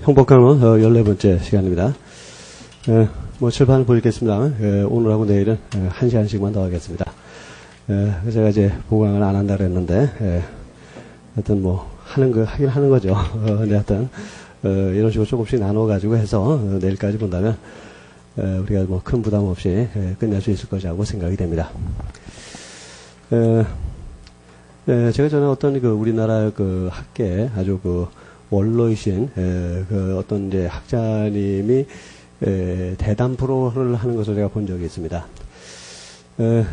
형법 강론 14번째 시간입니다. 칠판을 보여드리겠습니다. 오늘하고 내일은 1시간씩만 더 하겠습니다. 제가 이제 보강을 안 한다고 했는데, 하여튼 하긴 하는 거죠. 근데 하여튼, 이런 식으로 조금씩 나눠가지고 해서 내일까지 본다면, 우리가 큰 부담 없이 끝낼 수 있을 것이라고 생각이 됩니다. 제가 전에 어떤 우리나라 학계 아주 원로이신 어떤 이제 학자님이 대담 프로를 하는 것을 제가 본 적이 있습니다.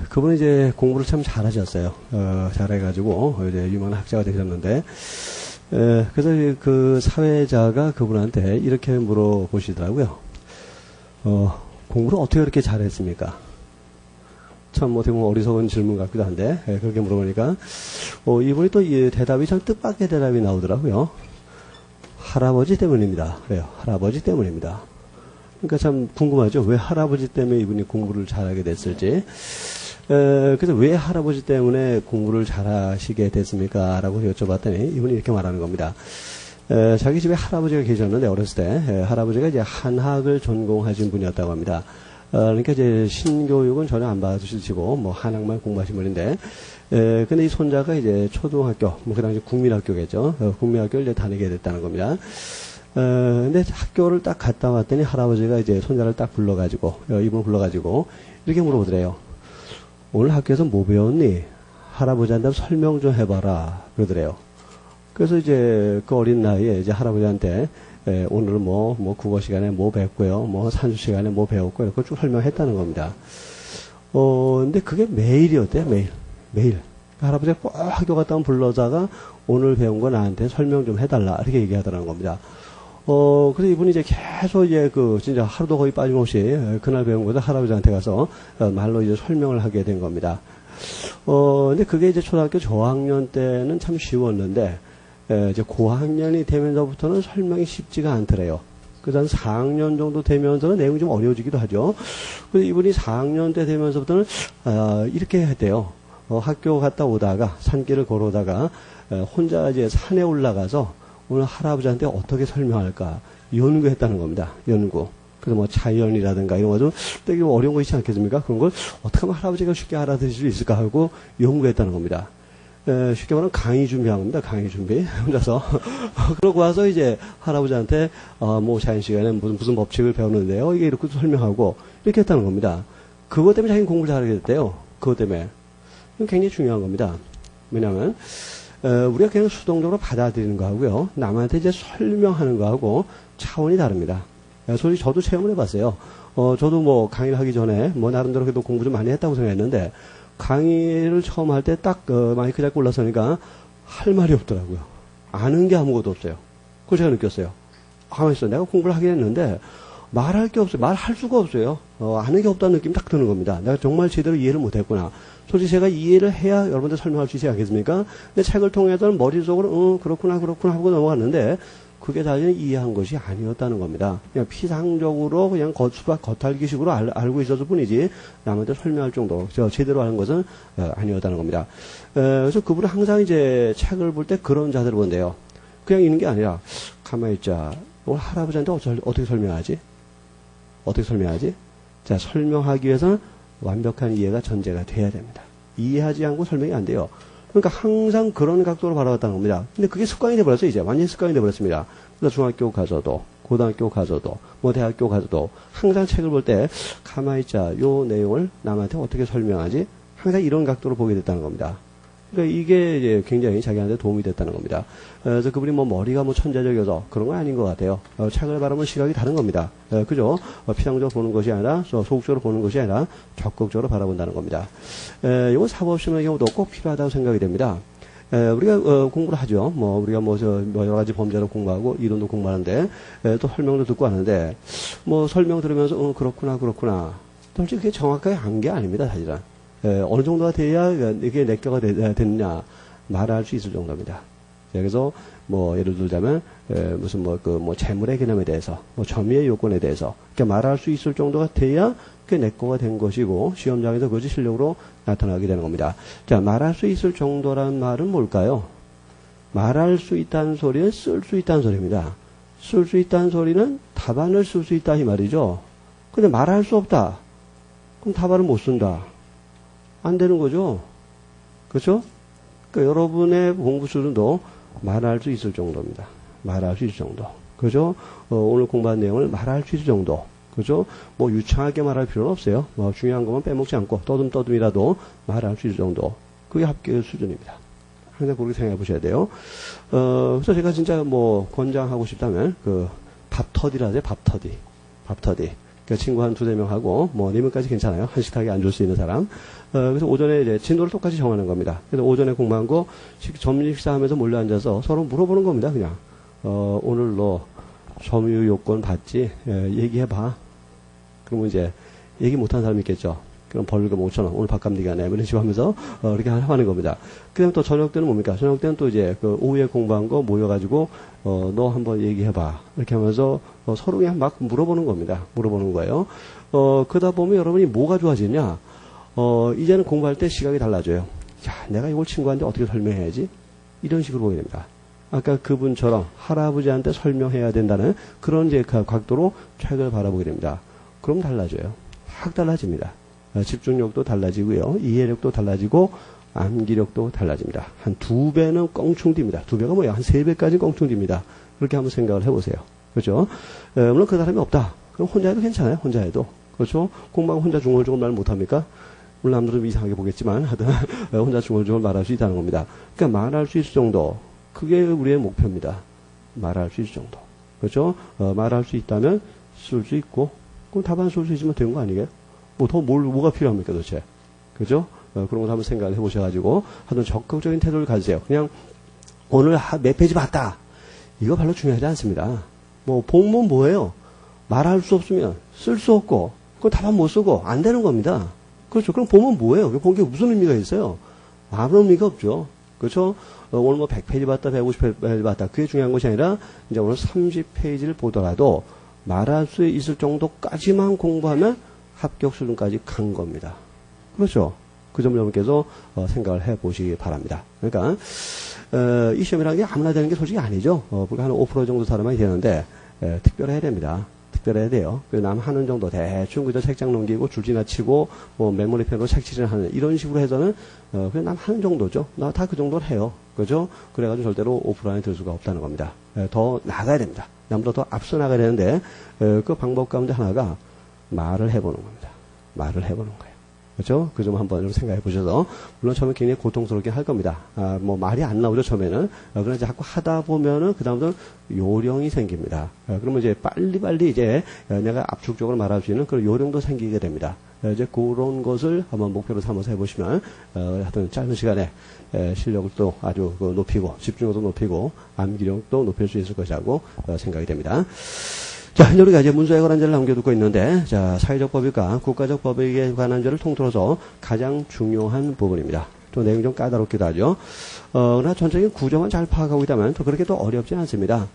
그분이 이제 공부를 참 잘하셨어요. 잘해가지고 이제 유명한 학자가 되셨는데, 그래서 그 사회자가 그분한테 이렇게 물어보시더라고요. 공부를 어떻게 그렇게 잘했습니까? 참 어떻게 보면 어리석은 질문 같기도 한데, 그렇게 물어보니까 이분이 또 이 대답이 참 뜻밖의 대답이 나오더라고요. 할아버지 때문입니다. 그래요. 할아버지 때문입니다. 그러니까 참 궁금하죠. 왜 할아버지 때문에 이분이 공부를 잘하게 됐을지. 그래서 왜 할아버지 때문에 공부를 잘하시게 됐습니까? 라고 여쭤봤더니 이분이 이렇게 말하는 겁니다. 자기 집에 할아버지가 계셨는데 어렸을 때 할아버지가 이제 한학을 전공하신 분이었다고 합니다. 그러니까 이제 신교육은 전혀 안 받으시고 한학만 공부하신 분인데, 근데 이 손자가 이제 초등학교, 그 당시 국민학교겠죠. 국민학교를 이제 다니게 됐다는 겁니다. 근데 학교를 딱 갔다 왔더니 할아버지가 이제 손자를 딱 불러가지고, 이분을 불러가지고 이렇게 물어보더래요. 오늘 학교에서 뭐 배웠니? 할아버지한테 설명 좀 해봐라. 그러더래요. 그래서 이제 그 어린 나이에 이제 할아버지한테 오늘은 국어 시간에 뭐 배웠고요. 산수 시간에 뭐 배웠고, 이렇게 쭉 설명했다는 겁니다. 근데 그게 매일이었대요, 매일. 할아버지가 꼭 학교 갔다 오면 불러다가 오늘 배운 거 나한테 설명 좀 해달라. 이렇게 얘기하더라는 겁니다. 그래서 이분이 이제 계속 이제 진짜 하루도 거의 빠짐없이 그날 배운 것을 할아버지한테 가서 말로 이제 설명을 하게 된 겁니다. 근데 그게 이제 초등학교 저학년 때는 참 쉬웠는데, 이제 고학년이 되면서부터는 설명이 쉽지가 않더래요. 그래서 한 4학년 정도 되면서는 내용이 좀 어려워지기도 하죠. 그래서 이분이 4학년 때 되면서부터는, 이렇게 했대요. 학교 갔다 오다가, 산길을 걸어오다가, 혼자 이제 산에 올라가서 오늘 할아버지한테 어떻게 설명할까 연구했다는 겁니다. 연구. 그래서 자연이라든가 이런 거 좀 되게 어려운 거 있지 않겠습니까? 그런 걸 어떻게 하면 할아버지가 쉽게 알아들을 수 있을까 하고 연구했다는 겁니다. 쉽게 말하면 강의 준비한 겁니다. 강의 준비. 혼자서. 그러고 와서 이제 할아버지한테, 자연 시간에 무슨 법칙을 배우는데요. 이게 이렇게 설명하고, 이렇게 했다는 겁니다. 그것 때문에 자기는 공부를 잘하게 됐대요. 그것 때문에. 이건 굉장히 중요한 겁니다. 왜냐면, 우리가 그냥 수동적으로 받아들이는 거하고요. 남한테 이제 설명하는 거하고 차원이 다릅니다. 솔직히 저도 체험을 해봤어요. 저도 강의를 하기 전에, 나름대로 그래도 공부 좀 많이 했다고 생각했는데, 강의를 처음 할 때 딱 마이크 잡고 올라서니까 할 말이 없더라고요. 아는 게 아무것도 없어요. 그걸 제가 느꼈어요. 가만히 있어. 내가 공부를 하긴 했는데 말할 게 없어요. 말할 수가 없어요. 아는 게 없다는 느낌이 딱 드는 겁니다. 내가 정말 제대로 이해를 못했구나. 솔직히 제가 이해를 해야 여러분들 설명할 수 있지 않겠습니까? 근데 책을 통해서는 머릿속으로 그렇구나 하고 넘어갔는데 그게 사실은 이해한 것이 아니었다는 겁니다. 그냥 피상적으로 그냥 수박 겉핥기식으로 알고 있었을 뿐이지 남한테 설명할 정도 제대로 하는 것은 아니었다는 겁니다. 그래서 그분은 항상 이제 책을 볼 때 그런 자세를 본대요. 그냥 있는 게 아니라 가만히 있자. 오늘 할아버지한테 어떻게 설명하지? 어떻게 설명하지? 자, 설명하기 위해서는 완벽한 이해가 전제가 돼야 됩니다. 이해하지 않고 설명이 안 돼요. 그러니까 항상 그런 각도로 바라봤다는 겁니다. 근데 그게 습관이 돼버렸어요, 이제. 완전히 습관이 돼버렸습니다. 그래서 중학교 가서도, 고등학교 가서도, 대학교 가서도, 항상 책을 볼 때, 가만히 있자, 요 내용을 남한테 어떻게 설명하지? 항상 이런 각도로 보게 됐다는 겁니다. 그러니까 이게 이제 굉장히 자기한테 도움이 됐다는 겁니다. 그래서 그분이 머리가 천재적이어서 그런 건 아닌 것 같아요. 책을 바라보면 시각이 다른 겁니다. 그죠? 피상적으로 보는 것이 아니라, 소극적으로 보는 것이 아니라 적극적으로 바라본다는 겁니다. 이건 사법시험의 경우도 꼭 필요하다고 생각이 됩니다. 우리가 공부를 하죠. 우리가 여러 가지 범죄를 공부하고 이론도 공부하는데, 또 설명도 듣고 하는데, 설명 들으면서 그렇구나. 솔직히 그게 정확하게 한 게 아닙니다, 사실은. 어느 정도가 돼야 이게 내꺼가 됐느냐 말할 수 있을 정도입니다. 그래서 예를 들자면 재물의 개념에 대해서 점유의 요건에 대해서 말할 수 있을 정도가 돼야 그게 내꺼가 된 것이고 시험장에서 그것이 실력으로 나타나게 되는 겁니다. 자, 말할 수 있을 정도란 말은 뭘까요? 말할 수 있다는 소리는 쓸 수 있다는 소리입니다. 쓸 수 있다는 소리는 답안을 쓸 수 있다 이 말이죠. 근데 말할 수 없다. 그럼 답안을 못 쓴다. 안 되는 거죠. 그렇죠? 그러니까 여러분의 공부 수준도 말할 수 있을 정도입니다. 말할 수 있을 정도. 그죠? 오늘 공부한 내용을 말할 수 있을 정도. 그죠? 뭐 유창하게 말할 필요는 없어요. 뭐 중요한 것만 빼먹지 않고 떠듬떠듬이라도 말할 수 있을 정도. 그게 합격 수준입니다. 항상 그렇게 생각해 보셔야 돼요. 그래서 제가 진짜 뭐 권장하고 싶다면 그 밥터디라 하죠. 밥터디. 그 친구 한 2-3명 하고 뭐 4명까지 괜찮아요. 한 식탁에 앉을 수 있는 사람. 그래서 오전에 이제 진도를 똑같이 정하는 겁니다. 그래서 오전에 공부한 거 점심 식사하면서 몰래 앉아서 서로 물어보는 겁니다. 그냥 오늘 너 점유 요건 봤지? 얘기해봐. 그러면 이제 얘기 못하는 사람이 있겠죠. 그럼 벌금 5,000원. 오늘 밥값 네가 내. 이런 식으로 하면서 이렇게 하는 겁니다. 그다음 또 저녁 때는 뭡니까? 저녁 때는 또 이제 그 오후에 공부한 거 모여가지고 너 한번 얘기해봐. 이렇게 하면서 서로 그냥 막 물어보는 겁니다. 물어보는 거예요. 그러다 보면 여러분이 뭐가 좋아지냐? 이제는 공부할 때 시각이 달라져요. 야, 내가 이걸 친구한테 어떻게 설명해야지? 이런 식으로 보게 됩니다. 아까 그분처럼 할아버지한테 설명해야 된다는 그런 이제 각도로 책을 바라보게 됩니다. 그럼 달라져요. 확 달라집니다. 집중력도 달라지고요. 이해력도 달라지고 암기력도 달라집니다. 한 2배는 껑충 뜁니다. 2배가 뭐예요? 한 3배까지 껑충 뜁니다. 그렇게 한번 생각을 해보세요. 그렇죠? 물론 그 사람이 없다. 그럼 혼자 해도 괜찮아요. 혼자 해도. 그렇죠? 공부하면 혼자 중얼중얼 말 못합니까? 물론 남들은 이상하게 보겠지만 하여튼 혼자 중얼중얼 말할 수 있다는 겁니다. 그러니까 말할 수 있을 정도. 그게 우리의 목표입니다. 말할 수 있을 정도. 그렇죠? 말할 수 있다면 쓸 수 있고 그럼 답안 쓸 수 있으면 된 거 아니에요? 뭐 더 뭐가 필요합니까 도대체? 그죠? 그런 거 한번 생각을 해보셔가지고 하여튼 적극적인 태도를 가지세요. 그냥 오늘 몇 페이지 봤다. 이거 별로 중요하지 않습니다. 뭐 본문 뭐예요? 말할 수 없으면 쓸 수 없고 그건 답안 못 쓰고 안 되는 겁니다. 그렇죠? 그럼 본문 뭐예요? 본 게 무슨 의미가 있어요? 아무런 의미가 없죠. 그렇죠? 오늘 뭐 100페이지 봤다, 150페이지 봤다. 그게 중요한 것이 아니라 이제 오늘 30페이지를 보더라도 말할 수 있을 정도까지만 공부하면 합격 수준까지 간 겁니다. 그렇죠? 그 점을 여러분께서 생각을 해보시기 바랍니다. 그러니까 이 시험이라는 게 아무나 되는 게 솔직히 아니죠. 그러니까 한 5% 정도 사람이 되는데 특별해야 됩니다. 특별해야 돼요. 남 하는 정도 대충 그저 책장 넘기고 줄 지나치고 뭐 메모리펜으로 색칠을 하는 이런 식으로 해서는 그냥 남 하는 정도죠. 나 다 그 정도는 해요. 그죠? 그래가지고 절대로 5% 안에 들 수가 없다는 겁니다. 더 나가야 됩니다. 남보다 더 앞서 나가야 되는데 그 방법 가운데 하나가 말을 해보는 겁니다. 말을 해보는 거예요. 그렇죠? 그 점 한번 생각해 보셔서 물론 처음에 굉장히 고통스럽게 할 겁니다. 뭐 말이 안 나오죠 처음에는. 그러나 이제 자꾸 하다 보면은 그 다음부터 요령이 생깁니다. 그러면 이제 빨리 이제 내가 압축적으로 말할 수 있는 그런 요령도 생기게 됩니다. 이제 그런 것을 한번 목표로 삼아서 해보시면 하여튼 짧은 시간에 실력을 또 아주 높이고 집중력도 높이고 암기력도 높일 수 있을 것이라고 생각이 됩니다. 자, 현재 우리가 이제 문서에 관한 죄를 남겨두고 있는데, 자, 사회적 법익과 국가적 법익에 관한 죄를 통틀어서 가장 중요한 부분입니다. 또 내용이 좀 까다롭기도 하죠. 그러나 전체적인 구조만 잘 파악하고 있다면 또 그렇게 또 어렵진 않습니다.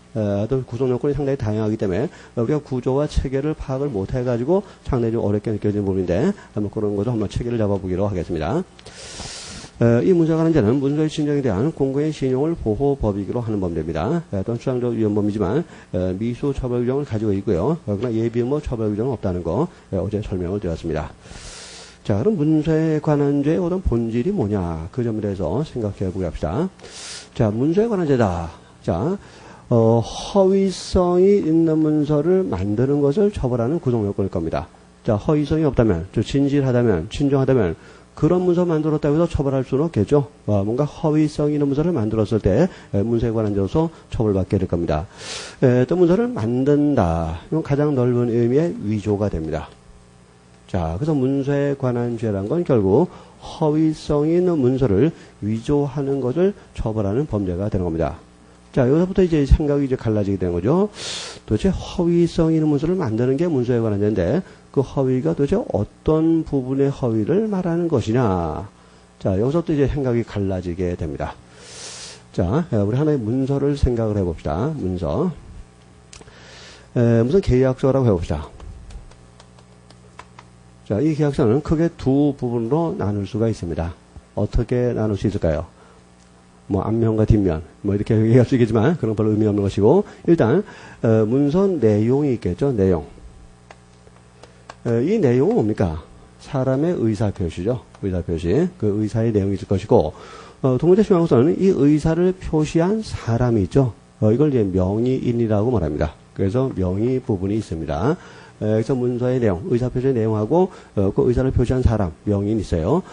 또 구성 요건이 상당히 다양하기 때문에 우리가 구조와 체계를 파악을 못 해가지고 상당히 좀 어렵게 느껴지는 부분인데, 한번 그런 것도 한번 체계를 잡아보기로 하겠습니다. 이 문서에 관한 죄는 문서의 진정에 대한 공공의 신용을 보호 법이기로 하는 법입니다. 또한 추상적 위헌범이지만 미수 처벌 규정을 가지고 있고요. 그러나 예비의무 처벌 규정은 없다는 거 어제 설명을 드렸습니다. 자, 그럼 문서에 관한 죄의 어떤 본질이 뭐냐? 그 점에 대해서 생각해 보게 합시다. 자, 문서에 관한 죄다. 자, 허위성이 있는 문서를 만드는 것을 처벌하는 구성 요건일 겁니다. 자, 허위성이 없다면, 진실하다면, 진정하다면 그런 문서 만들었다고 해서 처벌할 수는 없겠죠. 뭔가 허위성 있는 문서를 만들었을 때 문서에 관한 죄로서 처벌받게 될 겁니다. 또 문서를 만든다. 이건 가장 넓은 의미의 위조가 됩니다. 자, 그래서 문서에 관한 죄란 건 결국 허위성이 있는 문서를 위조하는 것을 처벌하는 범죄가 되는 겁니다. 자, 여기서부터 이제 생각이 이제 갈라지게 되는 거죠. 도대체 허위성 있는 문서를 만드는 게 문서에 관한 죄인데 그 허위가 도대체 어떤 부분의 허위를 말하는 것이냐. 자, 여기서부터 이제 생각이 갈라지게 됩니다. 자, 우리 하나의 문서를 생각을 해봅시다. 문서. 무슨 계약서라고 해봅시다. 자, 이 계약서는 크게 두 부분으로 나눌 수가 있습니다. 어떻게 나눌 수 있을까요? 뭐 앞면과 뒷면 뭐 이렇게 얘기할 수 있겠지만 그런 별로 의미 없는 것이고 일단 문서 내용이 있겠죠. 내용. 이 내용은 뭡니까? 사람의 의사표시죠. 의사표시. 그 의사의 내용이 있을 것이고 두 번째 중요한 것은 이 의사를 표시한 사람이 있죠. 이걸 이제 명의인이라고 말합니다. 그래서 명의 부분이 있습니다. 그래서 문서의 내용, 의사표시의 내용하고 그 의사를 표시한 사람, 명의인이 있어요.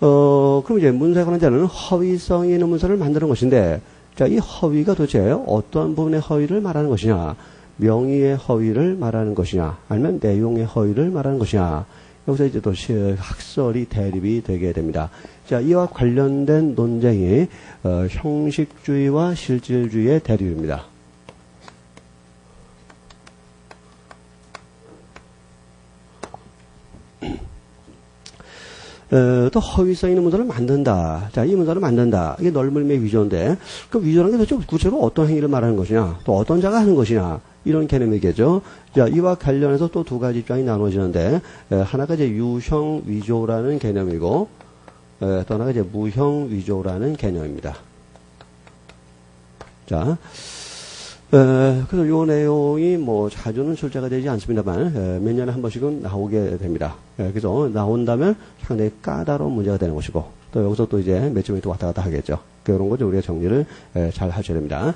그럼 이제 문서에 관한 자는 허위성이 있는 문서를 만드는 것인데, 자, 이 허위가 도대체 어떤 부분의 허위를 말하는 것이냐, 명의의 허위를 말하는 것이냐, 아니면 내용의 허위를 말하는 것이냐, 여기서 이제 또 학설이 대립이 되게 됩니다. 자, 이와 관련된 논쟁이 형식주의와 실질주의의 대립입니다. 또 허위성 있는 문서를 만든다. 자, 이 문서를 만든다. 이게 넓음의 위조인데, 그 위조라는 게 도대체 구체적으로 어떤 행위를 말하는 것이냐, 또 어떤 자가 하는 것이냐, 이런 개념이겠죠. 자, 이와 관련해서 또 두 가지 입장이 나누어지는데, 하나가 이제 유형 위조라는 개념이고, 또 하나가 이제 무형 위조라는 개념입니다. 자, 그래서 요 내용이 뭐 자주는 출제가 되지 않습니다만 몇 년에 한 번씩은 나오게 됩니다. 그래서 나온다면 상당히 까다로운 문제가 되는 것이고 또 여기서 또 이제 몇 점이 또 왔다 갔다 하겠죠. 그런 거죠. 우리가 정리를 잘 하셔야 됩니다.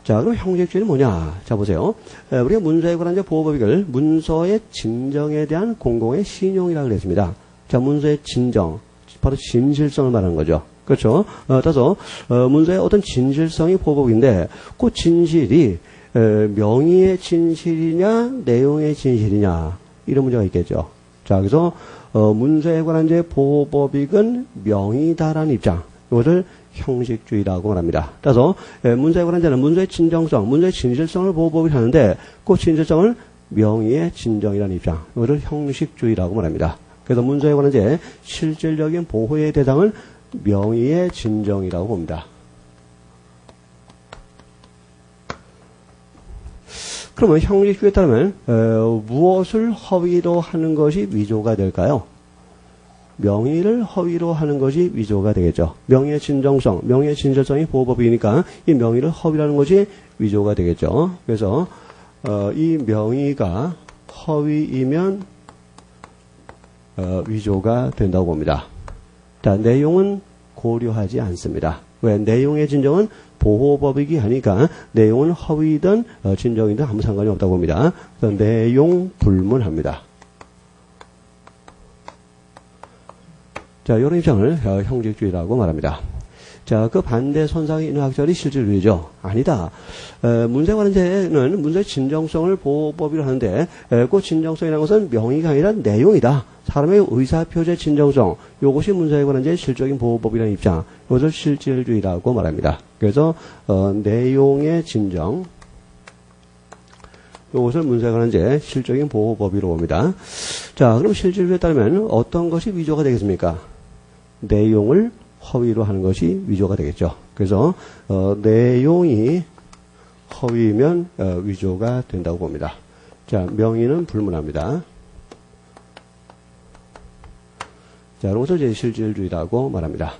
자, 그럼 형식주의는 뭐냐? 자, 보세요. 우리가 문서에 관한 보호법익을 문서의 진정에 대한 공공의 신용이라고 그랬습니다. 자, 문서의 진정, 바로 진실성을 말하는 거죠. 그렇죠. 따라서 문서의 어떤 진실성이 보복인데 그 진실이 명의의 진실이냐 내용의 진실이냐 이런 문제가 있겠죠. 자, 그래서 문서에 관한 보호법익은 명의다라는 입장, 이것을 형식주의라고 말합니다. 따라서 문서에 관한 자는 문서의 진정성, 문서의 진실성을 보호법을 하는데 그 진실성을 명의의 진정이라는 입장, 이것을 형식주의라고 말합니다. 그래서 문서에 관한 실질적인 보호의 대상은 명의의 진정이라고 봅니다. 그러면 형식주의에 따르면 무엇을 허위로 하는 것이 위조가 될까요? 명의를 허위로 하는 것이 위조가 되겠죠. 명의의 진정성, 명의의 진실성이 보호법이니까 이 명의를 허위라는 것이 위조가 되겠죠. 그래서 이 명의가 허위이면 위조가 된다고 봅니다. 자, 내용은 고려하지 않습니다. 왜? 내용의 진정은 보호법이기 하니까 내용은 허위든 진정이든 아무 상관이 없다고 봅니다. 그래서 내용 불문합니다. 자, 이런 입장을 형식주의라고 말합니다. 자, 그 반대 선상에 있는 학설이 실질주의죠. 아니다. 문서에 관한 자는 문서의 진정성을 보호법이라 하는데 그 진정성이라는 것은 명의가 아니라 내용이다. 사람의 의사표시의 진정성, 이것이 문서에 관한 자의 실적인 보호법이라는 입장, 이것을 실질주의라고 말합니다. 그래서 내용의 진정, 이것을 문서에 관한 자의 실적인 보호법이라고 봅니다. 자, 그럼 실질주의에 따르면 어떤 것이 위조가 되겠습니까? 내용을 허위로 하는 것이 위조가 되겠죠. 그래서 내용이 허위면 위조가 된다고 봅니다. 자, 명의는 불문합니다. 자, 그것을 이제 실질주의라고 말합니다.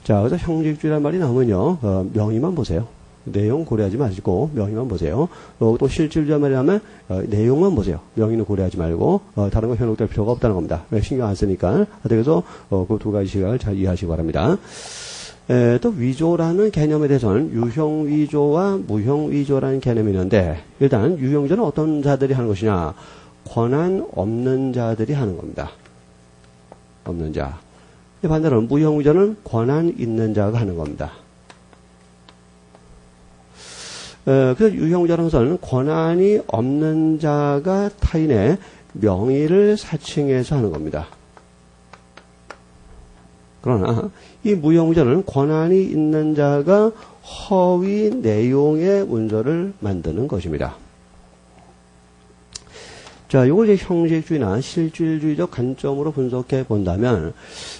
자, 그래서 형식주의란 말이 나오면요, 명의만 보세요. 내용 고려하지 마시고 명의만 보세요. 또 실질주의 말이 나오면 내용만 보세요. 명의는 고려하지 말고 다른 거 현혹될 필요가 없다는 겁니다. 왜? 신경 안 쓰니까. 그래서 그 두 가지 시각을 잘 이해하시기 바랍니다. 또 위조라는 개념에 대해서는 유형 위조와 무형 위조라는 개념이 있는데 일단 유형 위조는 어떤 자들이 하는 것이냐? 권한 없는 자들이 하는 겁니다. 없는 자. 반대로 무형 위조는 권한 있는 자가 하는 겁니다. 그래서 유형자라는 것은 권한이 없는 자가 타인의 명의를 사칭해서 하는 겁니다. 그러나 이 무형자는 권한이 있는 자가 허위 내용의 문서를 만드는 것입니다. 자, 이걸 이제 형식주의나 실질주의적 관점으로 분석해 본다면,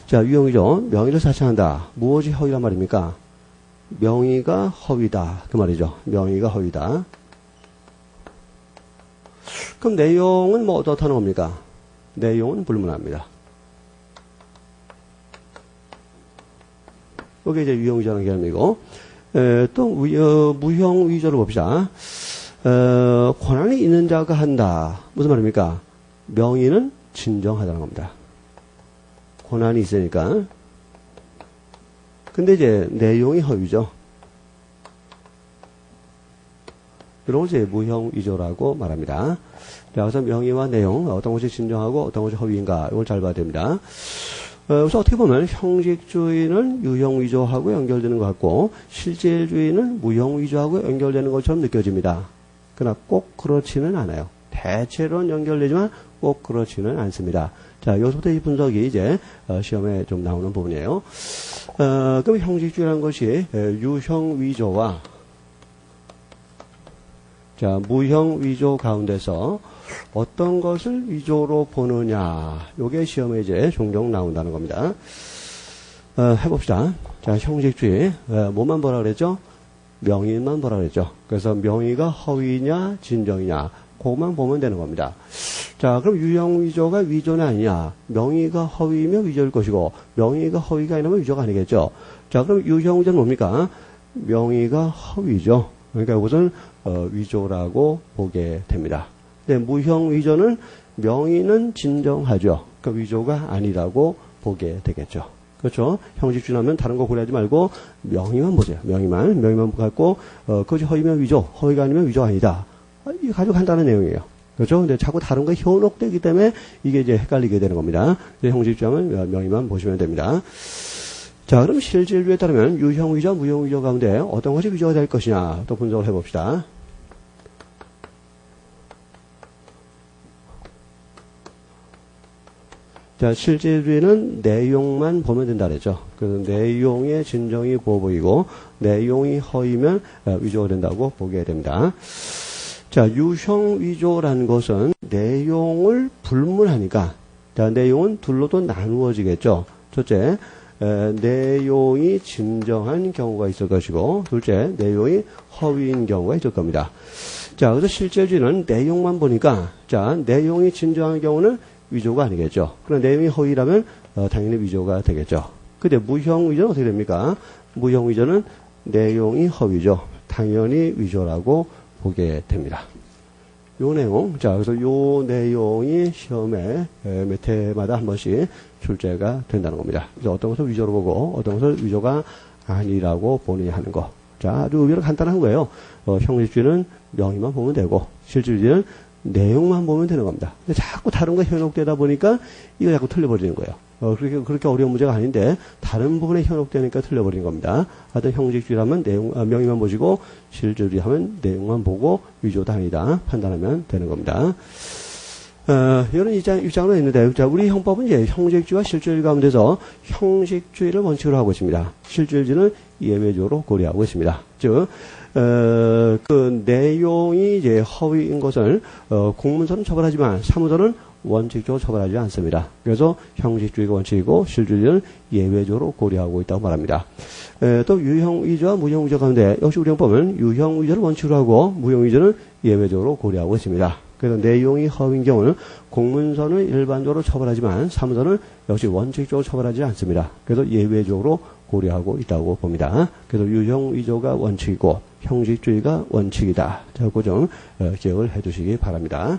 자, 유형이죠. 명의를 사칭한다. 무엇이 허위란 말입니까? 명의가 허위다. 그 말이죠. 명의가 허위다. 그럼 내용은 뭐 어떻다는 겁니까? 내용은 불문합니다. 이게 이제 유형위조라는 개념이고, 또 무형위조를 봅시다. 권한이 있는 자가 한다. 무슨 말입니까? 명의는 진정하다는 겁니다. 권한이 있으니까. 근데 이제 내용이 허위죠. 이런 것이 무형위조라고 말합니다. 자, 그래서 명의와 내용, 어떤 것이 진정하고 어떤 것이 허위인가, 이걸 잘 봐야 됩니다. 그래서 어떻게 보면 형식주의는 유형위조하고 연결되는 것 같고, 실질주의는 무형위조하고 연결되는 것처럼 느껴집니다. 그러나 꼭 그렇지는 않아요. 대체로는 연결되지만 꼭 그렇지는 않습니다. 자, 여기서부터 이 분석이 이제 시험에 좀 나오는 부분이에요. 그럼 형식주의라는 것이 유형위조와 자, 무형위조 가운데서 어떤 것을 위조로 보느냐, 요게 시험에 이제 종종 나온다는 겁니다. 해봅시다. 자, 형식주의, 뭐만 보라 그랬죠? 명의만 보라 그랬죠? 그래서 명의가 허위냐, 진정이냐, 그것만 보면 되는 겁니다. 자, 그럼 유형위조가 위조는 아니냐? 명의가 허위면 위조일 것이고, 명의가 허위가 아니면 위조가 아니겠죠? 자, 그럼 유형위조는 뭡니까? 명의가 허위죠. 그러니까 이것은 위조라고 보게 됩니다. 근데 무형위조는 명의는 진정하죠. 그러니까 위조가 아니라고 보게 되겠죠. 그렇죠? 형식주의라면 다른 거 고려하지 말고 명의만 보세요. 명의만 갖고 그것이 허위면 위조, 허위가 아니면 위조가 아니다. 이게 아주 간단한 내용이에요. 그렇죠? 근데 자꾸 다른 거 현혹되기 때문에 이게 이제 헷갈리게 되는 겁니다. 형식주의하면 명의만 보시면 됩니다. 자, 그럼 실질주의에 따르면 유형위조, 무형위조 가운데 어떤 것이 위조가 될 것이냐 또 분석을 해봅시다. 자, 실질주의는 내용만 보면 된다 그랬죠. 그래서 내용의 진정이 보이고 내용이 허위면 위조가 된다고 보게 됩니다. 자, 유형위조라는 것은 내용을 불문하니까, 자, 내용은 둘로도 나누어지겠죠. 첫째, 내용이 진정한 경우가 있을 것이고, 둘째, 내용이 허위인 경우가 있을 겁니다. 자, 그래서 실질주의는 내용만 보니까, 자, 내용이 진정한 경우는 위조가 아니겠죠. 그럼 내용이 허위라면 당연히 위조가 되겠죠. 근데 무형위조는 어떻게 됩니까? 무형위조는 내용이 허위죠. 당연히 위조라고 보게 됩니다. 요 내용, 자, 그래서 요 내용이 시험에 몇 회마다 한 번씩 출제가 된다는 겁니다. 그래서 어떤 것을 위조로 보고 어떤 것을 위조가 아니라고 보느냐 하는 거. 자, 아주 의외로 간단한 거예요. 형식주의는 명의만 보면 되고, 실질주의는 내용만 보면 되는 겁니다. 근데 자꾸 다른 거 현혹되다 보니까 이거 자꾸 틀려버리는 거예요. 그렇게 어려운 문제가 아닌데 다른 부분에 현혹되니까 틀려버리는 겁니다. 하여튼 형식주의라면 명의만 보시고 실질주의 하면 내용만 보고 위조다 아니다 판단하면 되는 겁니다. 이런 입장으로 있는데, 자, 우리 형법은 이제 형식주의와 실질주의 가운데서 형식주의를 원칙으로 하고 있습니다. 실질주의는 예외적으로 고려하고 있습니다. 즉, 그 내용이 이제 허위인 것을 공문서는 처벌하지만 사무서는 원칙적으로 처벌하지 않습니다. 그래서 형식주의가 원칙이고 실질주의는 예외적으로 고려하고 있다고 말합니다. 또 유형위조와 무형위조 가운데 역시 우리 형법은 유형위조를 원칙으로 하고 무형위조는 예외적으로 고려하고 있습니다. 그래서 내용이 허위인 경우는 공문서는 일반적으로 처벌하지만 사무서는 역시 원칙적으로 처벌하지 않습니다. 그래서 예외적으로 고려하고 있다고 봅니다. 그래서 유형위조가 원칙이고 형식주의가 원칙이다. 자, 그 점 기억을 해두시기 바랍니다.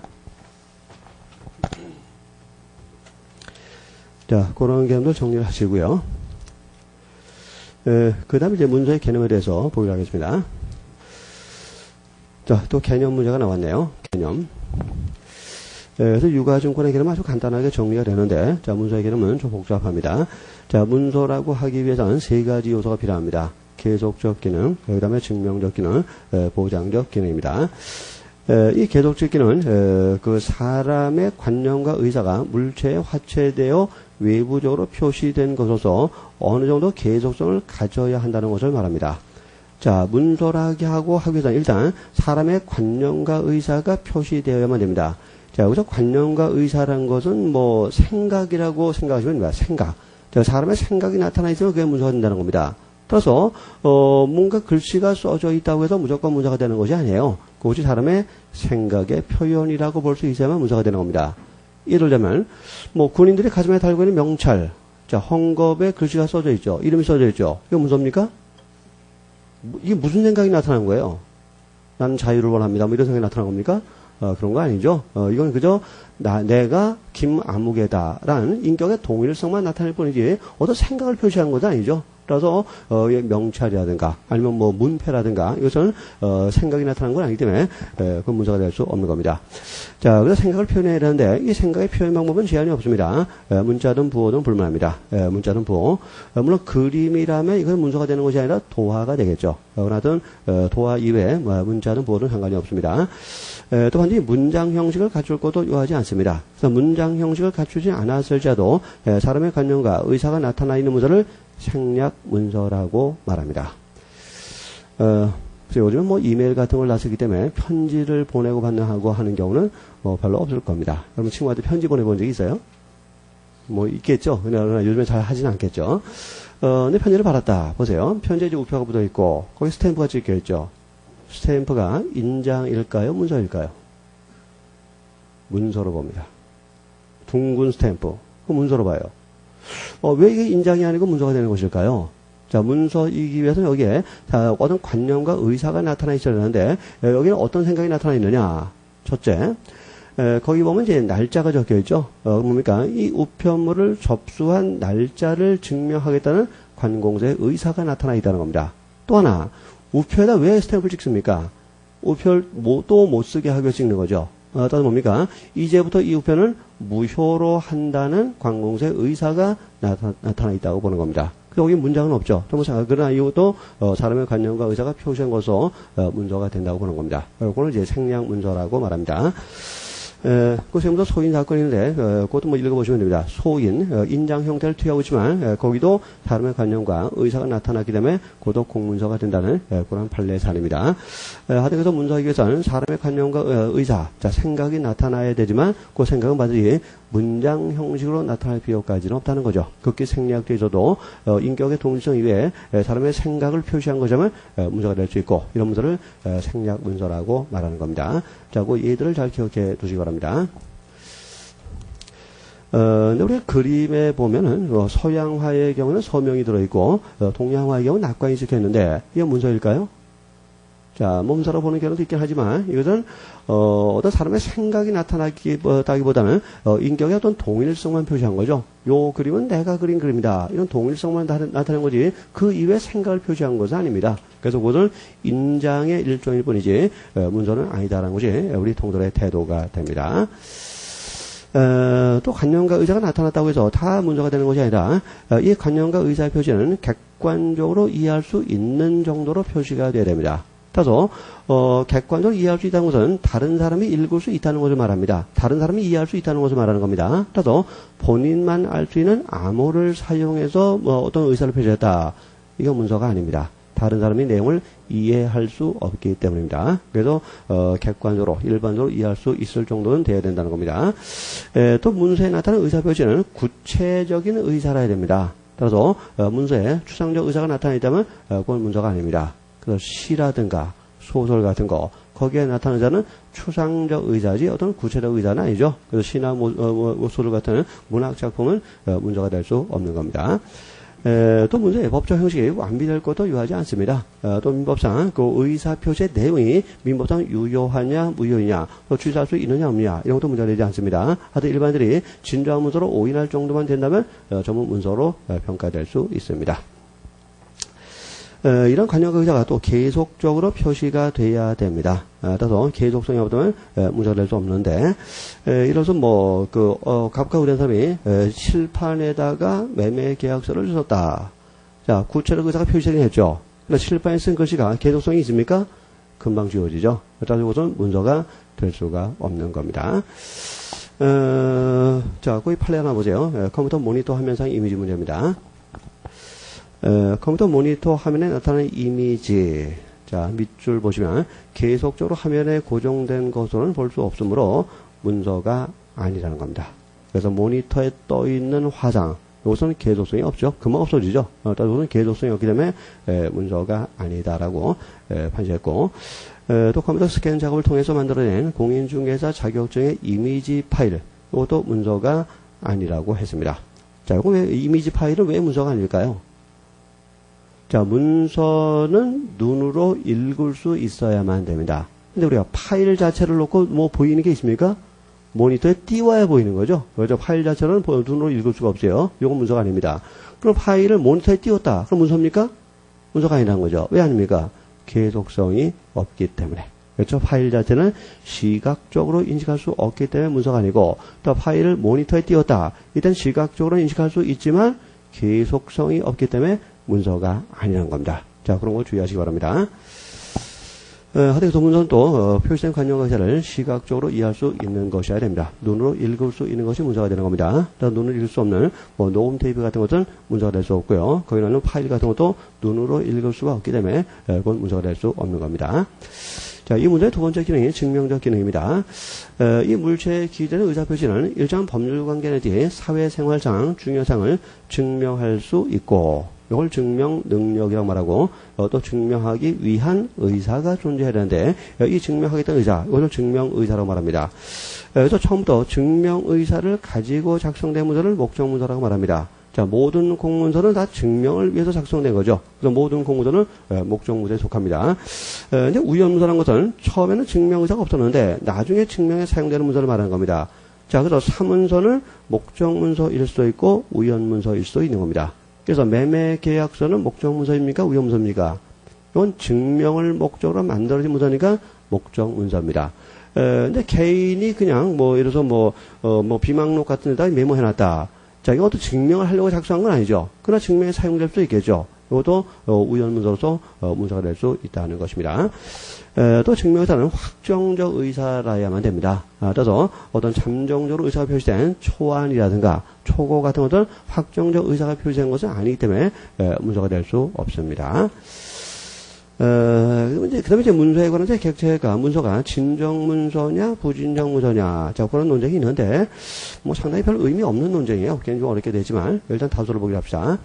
자, 그런 개념도 정리를 하시고요. 그 다음에 이제 문서의 개념에 대해서 보기로 하겠습니다. 자, 또 개념 문제가 나왔네요. 개념. 그래서 유가증권의 개념은 아주 간단하게 정리가 되는데, 자, 문서의 개념은 좀 복잡합니다. 자, 문서라고 하기 위해서는 세 가지 요소가 필요합니다. 계속적 기능, 그 다음에 증명적 기능, 보장적 기능입니다. 이 계속적 기능은 그 사람의 관념과 의사가 물체에 화체되어 외부적으로 표시된 것으로서 어느 정도 계속성을 가져야 한다는 것을 말합니다. 자, 문서라기 하기 위해서는 일단 사람의 관념과 의사가 표시되어야만 됩니다. 자, 여기서 관념과 의사라는 것은 뭐 생각이라고 생각하시면 됩니다. 생각. 자, 사람의 생각이 나타나 있으면 그게 문서가 된다는 겁니다. 따라서 뭔가 글씨가 써져 있다고 해서 무조건 문서가 되는 것이 아니에요. 그것이 사람의 생각의 표현이라고 볼 수 있어야만 문서가 되는 겁니다. 예를 들자면 뭐 군인들이 가슴에 달고 있는 명찰, 자, 헝겊에 글씨가 써져 있죠. 이름이 써져 있죠. 이거 문서입니까? 이게 무슨 생각이 나타난 거예요? 나는 자유를 원합니다. 뭐 이런 생각이 나타난 겁니까? 그런 거 아니죠. 이건 그저 내가 김아무개다라는 인격의 동일성만 나타낼 뿐이지 어떤 생각을 표시한 것도 아니죠. 따라서 명찰이라든가 아니면 뭐 문패라든가 이것은 생각이 나타난 건 아니기 때문에 그 문서가 될 수 없는 겁니다. 자, 그래서 생각을 표현해야 되는데 이 생각의 표현 방법은 제한이 없습니다. 문자든 부호든 불문합니다. 문자든 부호. 물론 그림이라면 이건 문서가 되는 것이 아니라 도화가 되겠죠. 그러나 도화 이외에 문자든 부호든 상관이 없습니다. 또 반드시 문장 형식을 갖출 것도 요하지 않습니다. 그래서 문장 형식을 갖추지 않았을지라도 사람의 관념과 의사가 나타나 있는 문서를 생략 문서라고 말합니다. 요즘은 뭐 이메일 같은 걸 나서기 때문에 편지를 보내고 받는 하는 경우는 뭐 별로 없을 겁니다. 여러분 친구한테 편지 보내본 적이 있어요? 뭐 있겠죠. 그러나 요즘에 잘 하진 않겠죠. 근데 편지를 받았다. 보세요. 편지에 이제 우표가 붙어 있고 거기 스탬프가 찍혀 있죠. 스탬프가 인장일까요? 문서일까요? 문서로 봅니다. 둥근 스탬프. 그 문서로 봐요. 왜 이게 인장이 아니고 문서가 되는 것일까요? 자, 문서이기 위해서는 여기에 어떤 관념과 의사가 나타나 있어야 되는데, 여기는 어떤 생각이 나타나 있느냐? 첫째, 거기 보면 이제 날짜가 적혀 있죠? 뭡니까? 이 우편물을 접수한 날짜를 증명하겠다는 관공서의 의사가 나타나 있다는 겁니다. 또 하나, 우표에다 왜 스탬프를 찍습니까? 우표를 또 못 쓰게 하기 위해서 찍는 거죠. 따라서 뭡니까? 이제부터 이 우편을 무효로 한다는 관공서의 의사가 나타나 있다고 보는 겁니다. 여기 문장은 없죠. 그러나 이것도 사람의 관념과 의사가 표시한 것으로 문서가 된다고 보는 겁니다. 그걸 이제 생략 문서라고 말합니다. 그 지금도 소인 사건인데 그것도 뭐 읽어보시면 됩니다. 소인 인장 형태를 취하고 있지만 거기도 사람의 관념과 의사가 나타났기 때문에 그것도 공문서가 된다는 그런 판례 사례입니다. 하여튼 그래서 문서하기 위해서는 사람의 관념과 의사, 자 생각이 나타나야 되지만 그 생각은 반드시 문장 형식으로 나타날 필요까지는 없다는 거죠. 극히 생략되어 있어도 인격의 동일성 이외에 사람의 생각을 표시한 것이라면 문서가 될 수 있고 이런 문서를 생략 문서라고 말하는 겁니다. 자, 그 예들을 잘 기억해 두시기 바랍니다. 근데 우리가 그림에 보면은 서양화의 경우는 서명이 들어있고 동양화의 경우는 낙관이 찍혀있는데 이게 문서일까요? 자, 문서로 보는 경우도 있긴 하지만 이것은 어떤 사람의 생각이 나타나기보다는 인격의 어떤 동일성만 표시한 거죠. 요 그림은 내가 그린 그림이다. 이런 동일성만 나타낸 거지 그 이외에 생각을 표시한 것은 아닙니다. 그래서 그것은 인장의 일종일 뿐이지 문서는 아니다라는 것이 우리 통들의 태도가 됩니다. 또 관념과 의사가 나타났다고 해서 다 문서가 되는 것이 아니라 이 관념과 의사의 표시는 객관적으로 이해할 수 있는 정도로 표시가 되어야 됩니다. 따라서 객관적으로 이해할 수 있다는 것은 다른 사람이 읽을 수 있다는 것을 말합니다. 다른 사람이 이해할 수 있다는 것을 말하는 겁니다. 따라서 본인만 알 수 있는 암호를 사용해서 어떤 의사를 표시했다. 이건 문서가 아닙니다. 다른 사람이 내용을 이해할 수 없기 때문입니다. 그래서 객관적으로 일반적으로 이해할 수 있을 정도는 돼야 된다는 겁니다. 또 문서에 나타나는 의사 표시는 구체적인 의사라 해야 됩니다. 따라서 문서에 추상적 의사가 나타나 있다면 그건 문서가 아닙니다. 그래서 시라든가 소설 같은 거 거기에 나타나는 자는 추상적 의자지 어떤 구체적 의자는 아니죠. 그래서 시나 소설 같은 문학 작품은 문서가 될 수 없는 겁니다. 또 문서의 법적 형식이 완비될 것도 유하지 않습니다. 또 민법상 그 의사 표시의 내용이 민법상 유효하냐 무효하냐 또 취소할 수 있느냐 없느냐 이런 것도 문제가 되지 않습니다. 하여튼 일반인들이 진정한 문서로 오인할 정도만 된다면 전문 문서로 평가될 수 있습니다. 이런 관념과 의사가 또 계속적으로 표시가 돼야 됩니다. 따라서 계속성이 없다면 문서가 될 수 없는데, 이로써 각각 우리 사람이 칠판에다가 매매 계약서를 썼다. 자, 구체적 의사가 표시되긴 했죠. 그러나 칠판에 쓴 글씨가 계속성이 있습니까? 금방 지워지죠. 따라서 이것은 문서가 될 수가 없는 겁니다. 자, 거기 판례 하나 보세요. 컴퓨터 모니터 화면상 이미지 문제입니다. 컴퓨터 모니터 화면에 나타나는 이미지. 자, 밑줄 보시면 계속적으로 화면에 고정된 것으로는 볼 수 없으므로 문서가 아니라는 겁니다. 그래서 모니터에 떠 있는 화상, 이것은 계속성이 없죠. 금방 없어지죠. 따라서 이것은 계속성이 없기 때문에 문서가 아니다라고 판시했고, 또 컴퓨터 스캔 작업을 통해서 만들어낸 공인중개사 자격증의 이미지 파일, 이것도 문서가 아니라고 했습니다. 자, 이거 왜, 이미지 파일은 왜 문서가 아닐까요? 자, 문서는 눈으로 읽을 수 있어야만 됩니다. 근데 우리가 파일 자체를 놓고 뭐 보이는 게 있습니까? 모니터에 띄워야 보이는 거죠. 그렇죠? 파일 자체는 눈으로 읽을 수가 없어요. 이건 문서가 아닙니다. 그럼 파일을 모니터에 띄웠다. 그럼 문서입니까? 문서가 아니라는 거죠. 왜 아닙니까? 계속성이 없기 때문에. 그렇죠? 파일 자체는 시각적으로 인식할 수 없기 때문에 문서가 아니고, 또 파일을 모니터에 띄웠다. 일단 시각적으로 인식할 수 있지만 계속성이 없기 때문에 문서가 아니라는 겁니다. 자, 그런 거 주의하시기 바랍니다. 하대기 도문서는 또 표시된 관용 의사를 시각적으로 이해할 수 있는 것이어야 됩니다. 눈으로 읽을 수 있는 것이 문서가 되는 겁니다. 눈으로 읽을 수 없는 뭐 녹음 테이프 같은 것은 문서가 될 수 없고요. 거기 나오는 파일 같은 것도 눈으로 읽을 수가 없기 때문에 그건 문서가 될 수 없는 겁니다. 자, 이 문제의 두 번째 기능이 증명적 기능입니다. 이 물체에 기재된 의사표시는 일정 법률관계 내지 사회생활상 중요상을 증명할 수 있고, 이걸 증명 능력이라고 말하고, 또 증명하기 위한 의사가 존재해야 되는데, 이 증명하겠다는 의사, 이것을 증명 의사라고 말합니다. 그래서 처음부터 증명 의사를 가지고 작성된 문서를 목적 문서라고 말합니다. 자, 모든 공문서는 다 증명을 위해서 작성된 거죠. 그래서 모든 공문서는 목적 문서에 속합니다. 이제 우연 문서라는 것은 처음에는 증명 의사가 없었는데 나중에 증명에 사용되는 문서를 말하는 겁니다. 자, 그래서 사문서는 목적 문서일 수도 있고 우연 문서일 수도 있는 겁니다. 그래서 매매 계약서는 목적 문서입니까? 우연 문서입니까? 이건 증명을 목적으로 만들어진 문서니까 목적 문서입니다. 근데 개인이 그냥 뭐 예를 들어서 뭐 비망록 같은 데다 메모해놨다. 자, 이것도 증명을 하려고 작성한 건 아니죠. 그러나 증명에 사용될 수 있겠죠. 이것도 우연 문서로서 문서가 될 수 있다는 것입니다. 또 증명의사는 확정적 의사라야만 됩니다. 따라서 어떤 잠정적으로 의사가 표시된 초안이라든가 초고 같은 것은 확정적 의사가 표시된 것은 아니기 때문에 문서가 될 수 없습니다. 그 다음에 이제 문서에 관한 객체가, 문서가 진정 문서냐, 부진정 문서냐, 자, 그런 논쟁이 있는데, 뭐 상당히 별 의미 없는 논쟁이에요. 굉장히 좀 어렵게 되지만, 일단 다소를 보기로 합시다.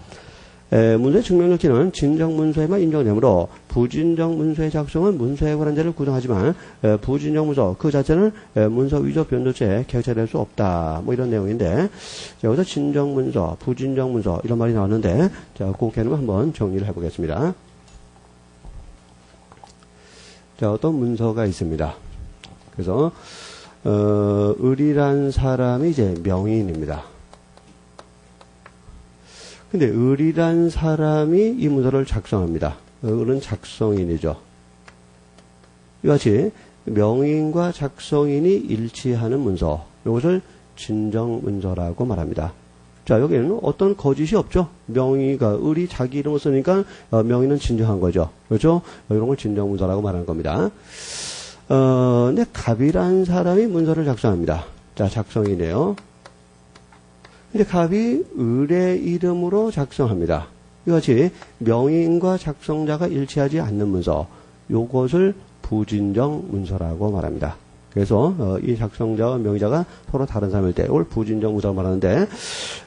문서의 증명력 기능은 진정 문서에만 인정되므로, 부진정 문서의 작성은 문서에 관한 자를 구성하지만, 부진정 문서, 그 자체는 문서 위조 변조체에 객체될 수 없다. 뭐 이런 내용인데, 자, 여기서 진정 문서, 부진정 문서, 이런 말이 나왔는데, 자, 그 개념을 한번 정리를 해보겠습니다. 자, 어떤 문서가 있습니다. 그래서, 을이란 사람이 이제 명의인입니다. 근데 을이란 사람이 이 문서를 작성합니다. 을은 작성인이죠. 이같이 명의인과 작성인이 일치하는 문서, 이것을 진정 문서라고 말합니다. 자, 여기에는 어떤 거짓이 없죠. 명의가, 을이 자기 이름을 쓰니까 명의는 진정한 거죠. 그렇죠? 이런 걸 진정 문서라고 말하는 겁니다. 근데 갑이라는 사람이 문서를 작성합니다. 자, 작성이네요. 근데 갑이 을의 이름으로 작성합니다. 이것이 명의인과 작성자가 일치하지 않는 문서, 요것을 부진정 문서라고 말합니다. 그래서 이 작성자와 명의자가 서로 다른 사람일 때 이걸 부진정 문서라고 말하는데,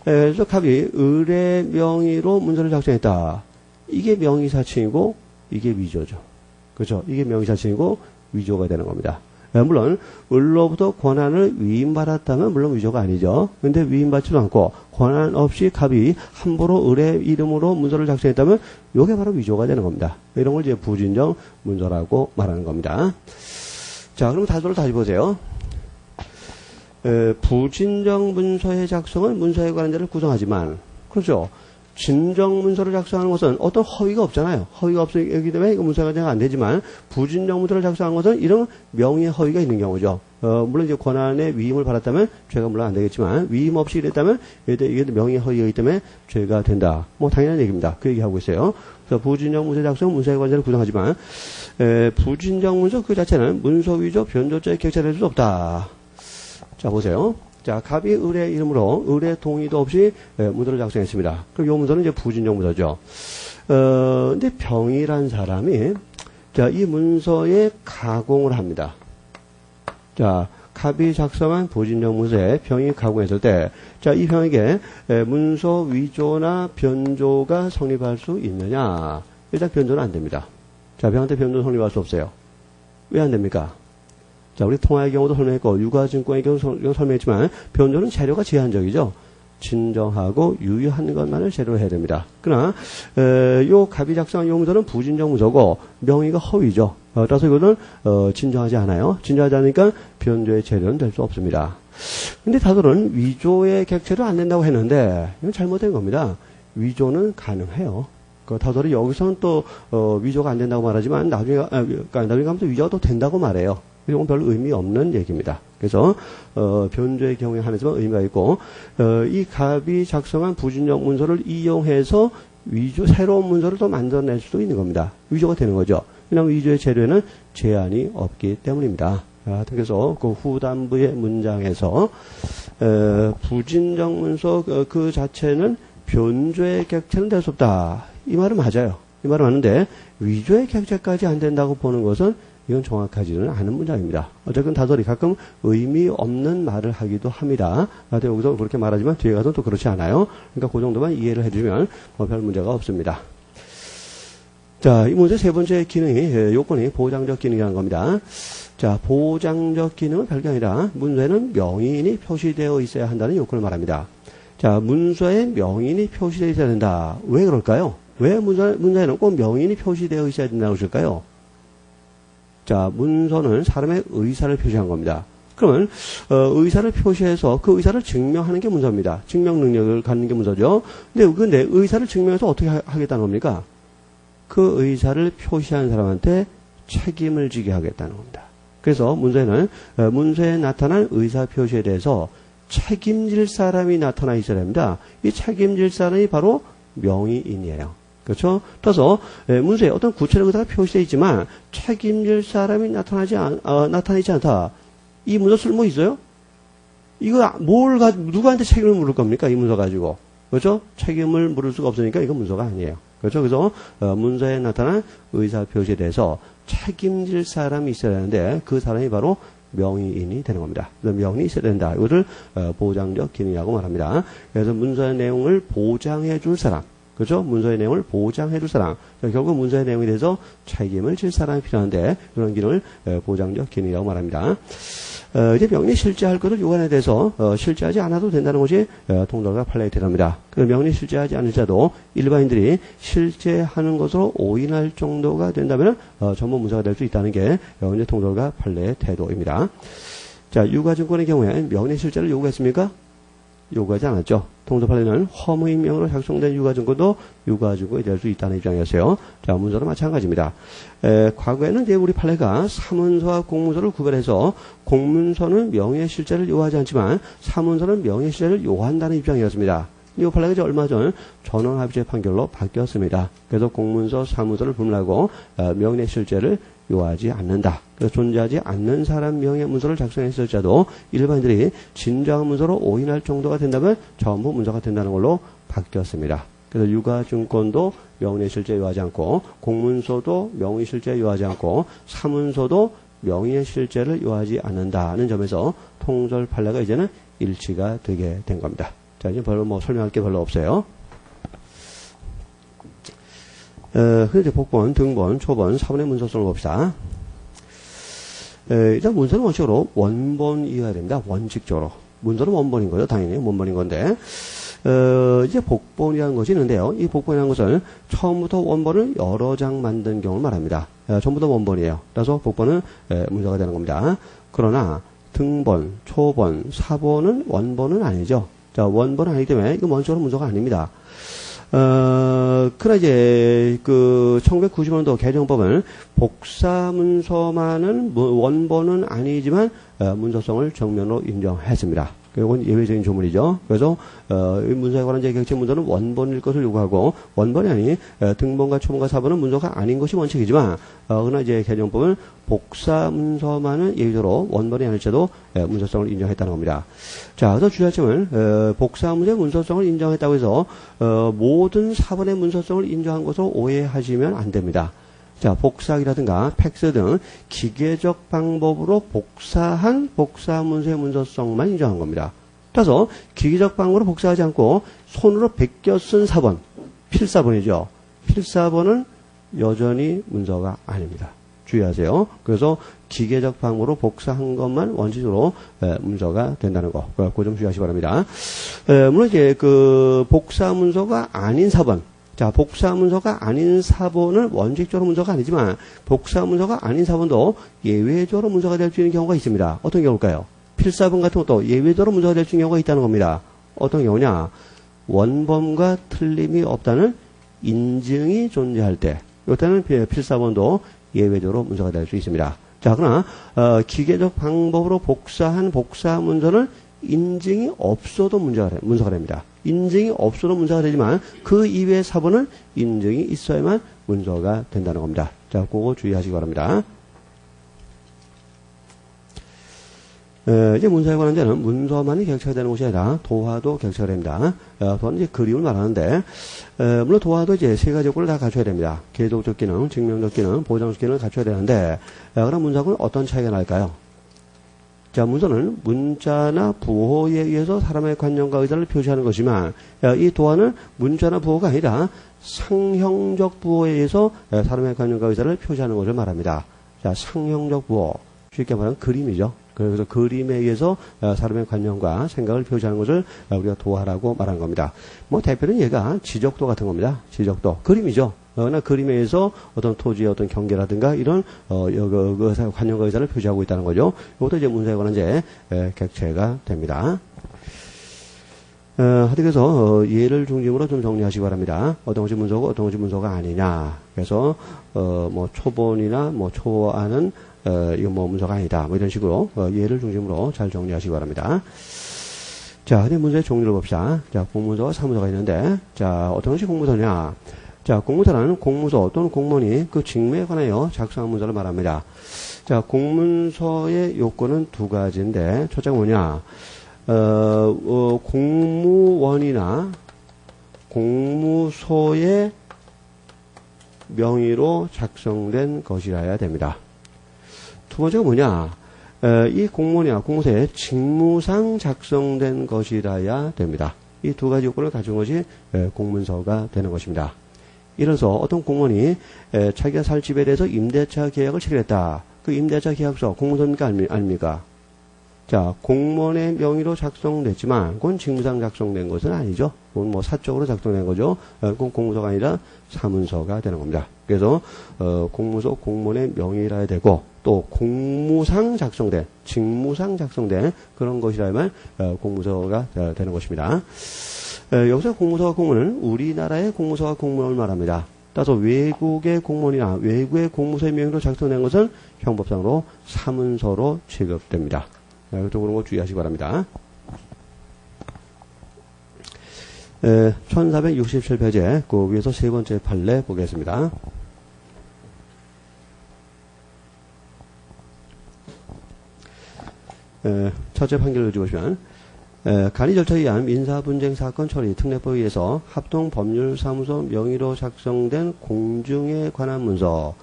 그래서 갑이 을의 명의로 문서를 작성했다. 이게 명의사칭이고 이게 위조죠. 그렇죠? 이게 명의사칭이고 위조가 되는 겁니다. 물론 을로부터 권한을 위임받았다면 물론 위조가 아니죠. 근데 위임받지도 않고 권한 없이 갑이 함부로 을의 이름으로 문서를 작성했다면 이게 바로 위조가 되는 겁니다. 이런 걸 이제 부진정 문서라고 말하는 겁니다. 자, 그럼 다소를 다시 보세요. 부진정 문서의 작성은 문서에 관한 자를 구성하지만, 그렇죠? 진정 문서를 작성하는 것은 어떤 허위가 없잖아요. 허위가 없기 때문에 이거 문서가 안 되지만, 부진정 문서를 작성하는 것은 이런 명의 허위가 있는 경우죠. 물론 이제 권한의 위임을 받았다면 죄가 물론 안 되겠지만, 위임 없이 이랬다면 이게 명의 허위이기 때문에 죄가 된다. 뭐 당연한 얘기입니다. 그 얘기하고 있어요. 그래서 부진정 문서 작성 문서에 관한 자를 구성하지만, 부진정 문서 그 자체는 문서 위조 변조죄에 객체될 수 없다. 자, 보세요. 자, 갑이 을의 이름으로 을의 동의도 없이 문서를 작성했습니다. 그럼 이 문서는 이제 부진정 문서죠. 근데 병이란 사람이 자, 이 문서에 가공을 합니다. 자, 갑이 작성한 부진정 문서에 병이 가공했을 때, 자, 이 병에게 문서 위조나 변조가 성립할 수 있느냐? 일단 변조는 안 됩니다. 자, 병한테 변조 성립할 수 없어요. 왜 안 됩니까? 자, 우리 통화의 경우도 설명했고, 유가증권의 경우 설명했지만, 변조는 재료가 제한적이죠. 진정하고 유효한 것만을 재료로 해야 됩니다. 그러나 요 갑이 작성한 요 문서는 부진정 문서고 명의가 허위죠. 따라서 이거는 진정하지 않아요. 진정하지 않으니까 변조의 재료는 될 수 없습니다. 근데 다들은 위조의 객체로 안 된다고 했는데 이건 잘못된 겁니다. 위조는 가능해요. 다들이 여기서는 또 위조가 안 된다고 말하지만 나중에 가면서 위조가 또 된다고 말해요. 이건 별로 의미 없는 얘기입니다. 그래서 변조의 경우에 한해서만 의미가 있고 이 갑이 작성한 부진정 문서를 이용해서 새로운 문서를 또 만들어낼 수도 있는 겁니다. 위조가 되는 거죠. 왜냐하면 위조의 재료에는 제한이 없기 때문입니다. 그래서 그 후단부의 문장에서 부진정 문서 그 자체는 변조의 객체는 될 수 없다. 이 말은 맞아요. 이 말은 맞는데 위조의 객체까지 안 된다고 보는 것은 이건 정확하지는 않은 문장입니다. 어쨌든 다들이 가끔 의미 없는 말을 하기도 합니다. 여기서 그렇게 말하지만 뒤에 가서는 또 그렇지 않아요. 그러니까 그 정도만 이해를 해주면 별 문제가 없습니다. 자, 이 문제 세 번째 기능이 요건이 보장적 기능이라는 겁니다. 자, 보장적 기능은 별게 아니라 문서에는 명의인이 표시되어 있어야 한다는 요건을 말합니다. 자, 문서에 명의인이 표시되어 있어야 된다. 왜 그럴까요? 왜 문서에는 꼭 명의인이 표시되어 있어야 된다고 그럴까요? 자, 문서는 사람의 의사를 표시한 겁니다. 그러면 의사를 표시해서 그 의사를 증명하는 게 문서입니다. 증명 능력을 갖는 게 문서죠. 근데 의사를 증명해서 어떻게 하겠다는 겁니까? 그 의사를 표시한 사람한테 책임을 지게 하겠다는 겁니다. 그래서 문서에는 문서에 나타난 의사 표시에 대해서 책임질 사람이 나타나 있어야 됩니다. 이 책임질 사람이 바로 명의인이에요. 그렇죠? 따라서 문서에 어떤 구체적 의사가 표시되어 있지만 책임질 사람이 나타나지 않다. 이 문서 쓸모 있어요? 이거 누구한테 책임을 물을 겁니까? 이 문서 가지고. 그렇죠? 책임을 물을 수가 없으니까 이건 문서가 아니에요. 그렇죠? 그래서 문서에 나타난 의사 표시에 대해서 책임질 사람이 있어야 하는데 그 사람이 바로 명의인이 되는 겁니다. 그래서 명의인이 있어야 된다. 이거를 보장적 기능이라고 말합니다. 그래서 문서의 내용을 보장해 줄 사람. 그렇죠? 문서의 내용을 보장해 줄 사람. 결국 문서의 내용에 대해서 책임을 질 사람이 필요한데 그런 기능을 보장적 기능이라고 말합니다. 이제 명리 실제할 것을 요건에 대해서 실제하지 않아도 된다는 것이 통돌과 판례의 대답입니다. 명리 실제하지 않을 자도 일반인들이 실제하는 것으로 오인할 정도가 된다면 전문 문서가 될 수 있다는 게 이제 통돌과 판례의 태도입니다. 자, 유가증권의 경우에 명리 실제를 요구했습니까? 요구하지 않았죠. 통도판례는 허무임명으로 작성된 유가증권도 유가증권이 될 수 있다는 입장이었어요. 자, 문서도 마찬가지입니다. 과거에는 이제 우리 판례가 사문서와 공문서를 구별해서 공문서는 명예의 실제를 요하지 않지만 사문서는 명예의 실제를 요한다는 입장이었습니다. 이 판례가 이제 얼마 전 전원합의체 판결로 바뀌었습니다. 그래서 공문서, 사문서를 분류하고 명예의 실제를 요하지 않는다. 그래서 존재하지 않는 사람 명의 문서를 작성했을 자도 일반인들이 진정한 문서로 오인할 정도가 된다면 전부 문서가 된다는 걸로 바뀌었습니다. 그래서 유가증권도 명의 실제 요하지 않고 공문서도 명의 실제 요하지 않고 사문서도 명의의 실제를 요하지 않는다는 점에서 통절 판례가 이제는 일치가 되게 된 겁니다. 자, 이제 별로 설명할 게 별로 없어요. 이제 복본, 등본, 초본, 사본의 문서성을 봅시다. 일단 문서는 원칙으로 원본이어야 됩니다. 원칙적으로. 문서는 원본인 거죠. 당연히 원본인 건데. 이제 복본이라는 것이 있는데요. 이 복본이라는 것은 처음부터 원본을 여러 장 만든 경우를 말합니다. 전부 다 원본이에요. 따라서 복본은 문서가 되는 겁니다. 그러나 등본, 초본, 사본은 원본은 아니죠. 자, 원본은 아니기 때문에 이거 원칙으로 문서가 아닙니다. 그러나 이제, 1990년도 개정법은 복사문서만은 원본은 아니지만, 문서성을 정면으로 인정했습니다. 이건 예외적인 조문이죠. 그래서, 이 문서에 관한 객체 문서는 원본일 것을 요구하고, 원본이 아닌, 등본과 초본과 사본은 문서가 아닌 것이 원칙이지만, 그러나 이제 개정법은 복사문서만은 예외적으로 원본이 아닐지라도 문서성을 인정했다는 겁니다. 자, 그래서 주의할 점은, 복사문서의 문서성을 인정했다고 해서, 모든 사본의 문서성을 인정한 것으로 오해하시면 안 됩니다. 자, 복사기라든가 팩스 등 기계적 방법으로 복사한 복사문서의 문서성만 인정한 겁니다. 따라서 기계적 방법으로 복사하지 않고 손으로 베껴 쓴 사본, 필사본이죠. 필사본은 여전히 문서가 아닙니다. 주의하세요. 그래서 기계적 방법으로 복사한 것만 원칙으로 문서가 된다는 거. 그거 좀 주의하시기 바랍니다. 물론 이제 그 복사 문서가 아닌 사본. 자, 복사 문서가 아닌 사본은 원칙적으로 문서가 아니지만 복사 문서가 아닌 사본도 예외적으로 문서가 될 수 있는 경우가 있습니다. 어떤 경우일까요? 필사본 같은 것도 예외적으로 문서가 될 수 있는 경우가 있다는 겁니다. 어떤 경우냐? 원본과 틀림이 없다는 인증이 존재할 때, 이때는 필사본도 예외적으로 문서가 될 수 있습니다. 자, 그러나 기계적 방법으로 복사한 복사 문서는 인증이 없어도 문서가 됩니다. 인증이 없어도 문서가 되지만 그 이외의 사본은 인증이 있어야만 문서가 된다는 겁니다. 자, 그거 주의하시기 바랍니다. 이제 문서에 관한 데는 문서만이 객체가 되는 것이 아니라 도화도 객체가 됩니다. 도화는 이제 그림을 말하는데, 물론 도화도 이제 세 가지 요건을 다 갖춰야 됩니다. 계도적 기능, 증명적 기능, 보장적 기능을 갖춰야 되는데, 그럼 문서하고는 어떤 차이가 날까요? 자, 문서는 문자나 부호에 의해서 사람의 관념과 의사를 표시하는 것이지만, 이 도화는 문자나 부호가 아니라 상형적 부호에 의해서 사람의 관념과 의사를 표시하는 것을 말합니다. 자, 상형적 부호. 쉽게 말하면 그림이죠. 그래서 그림에 의해서 사람의 관념과 생각을 표시하는 것을 우리가 도화라고 말하는 겁니다. 뭐 대표는 얘가 지적도 같은 겁니다. 지적도. 그림이죠. 그러나 그림에 의해서 어떤 토지의 어떤 경계라든가 이런 관념과 의사를 표시하고 있다는 거죠. 이것도 이제 문서에 관한 이제 객체가 됩니다. 하여튼 그래서 예를 중심으로 좀 정리하시기 바랍니다. 어떤 것이 문서고 어떤 것이 문서가 아니냐. 그래서 뭐 초본이나 뭐 초안은 이건 뭐 문서가 아니다. 뭐 이런 식으로 예를 중심으로 잘 정리하시기 바랍니다. 자, 근데 문서의 종류를 봅시다. 자, 공문서와 사무서가 있는데, 자, 어떤 것이 공문서냐? 자, 공문서는 공무소 또는 공무원이 그 직무에 관하여 작성한 문서를 말합니다. 자, 공문서의 요건은 두 가지인데, 첫째가 뭐냐? 공무원이나 공무소의 명의로 작성된 것이라야 됩니다. 두 번째가 뭐냐? 이 공무원이나 공무소의 직무상 작성된 것이라야 됩니다. 이 두 가지 요건을 가진 것이 공문서가 되는 것입니다. 이래서 어떤 공무원이 자기가 살 집에 대해서 임대차 계약을 체결했다. 그 임대차 계약서 공문서입니까? 아닙니까? 자, 공무원의 명의로 작성됐지만 그건 직무상 작성된 것은 아니죠. 그건 뭐 사적으로 작성된 거죠. 그건 공무서가 아니라 사문서가 되는 겁니다. 그래서 공무소 공무원의 명의라야 되고 또 공무상 작성된, 직무상 작성된 그런 것이라면 공무서가 되는 것입니다. 여기서 공무서와 공무원은 우리나라의 공무서와 공무원을 말합니다. 따라서 외국의 공무원이나 외국의 공무소의 명의로 작성된 것은 형법상으로 사문서로 취급됩니다. 또 그런 거 주의하시기 바랍니다. 1467페이지에 그 위에서 세 번째 판례 보겠습니다. 첫째 판결을 읽어보시면 간이 절차에 의한 민사분쟁 사건 처리 특례법에 의해서 합동법률사무소 명의로 작성된 공증에 관한 문서,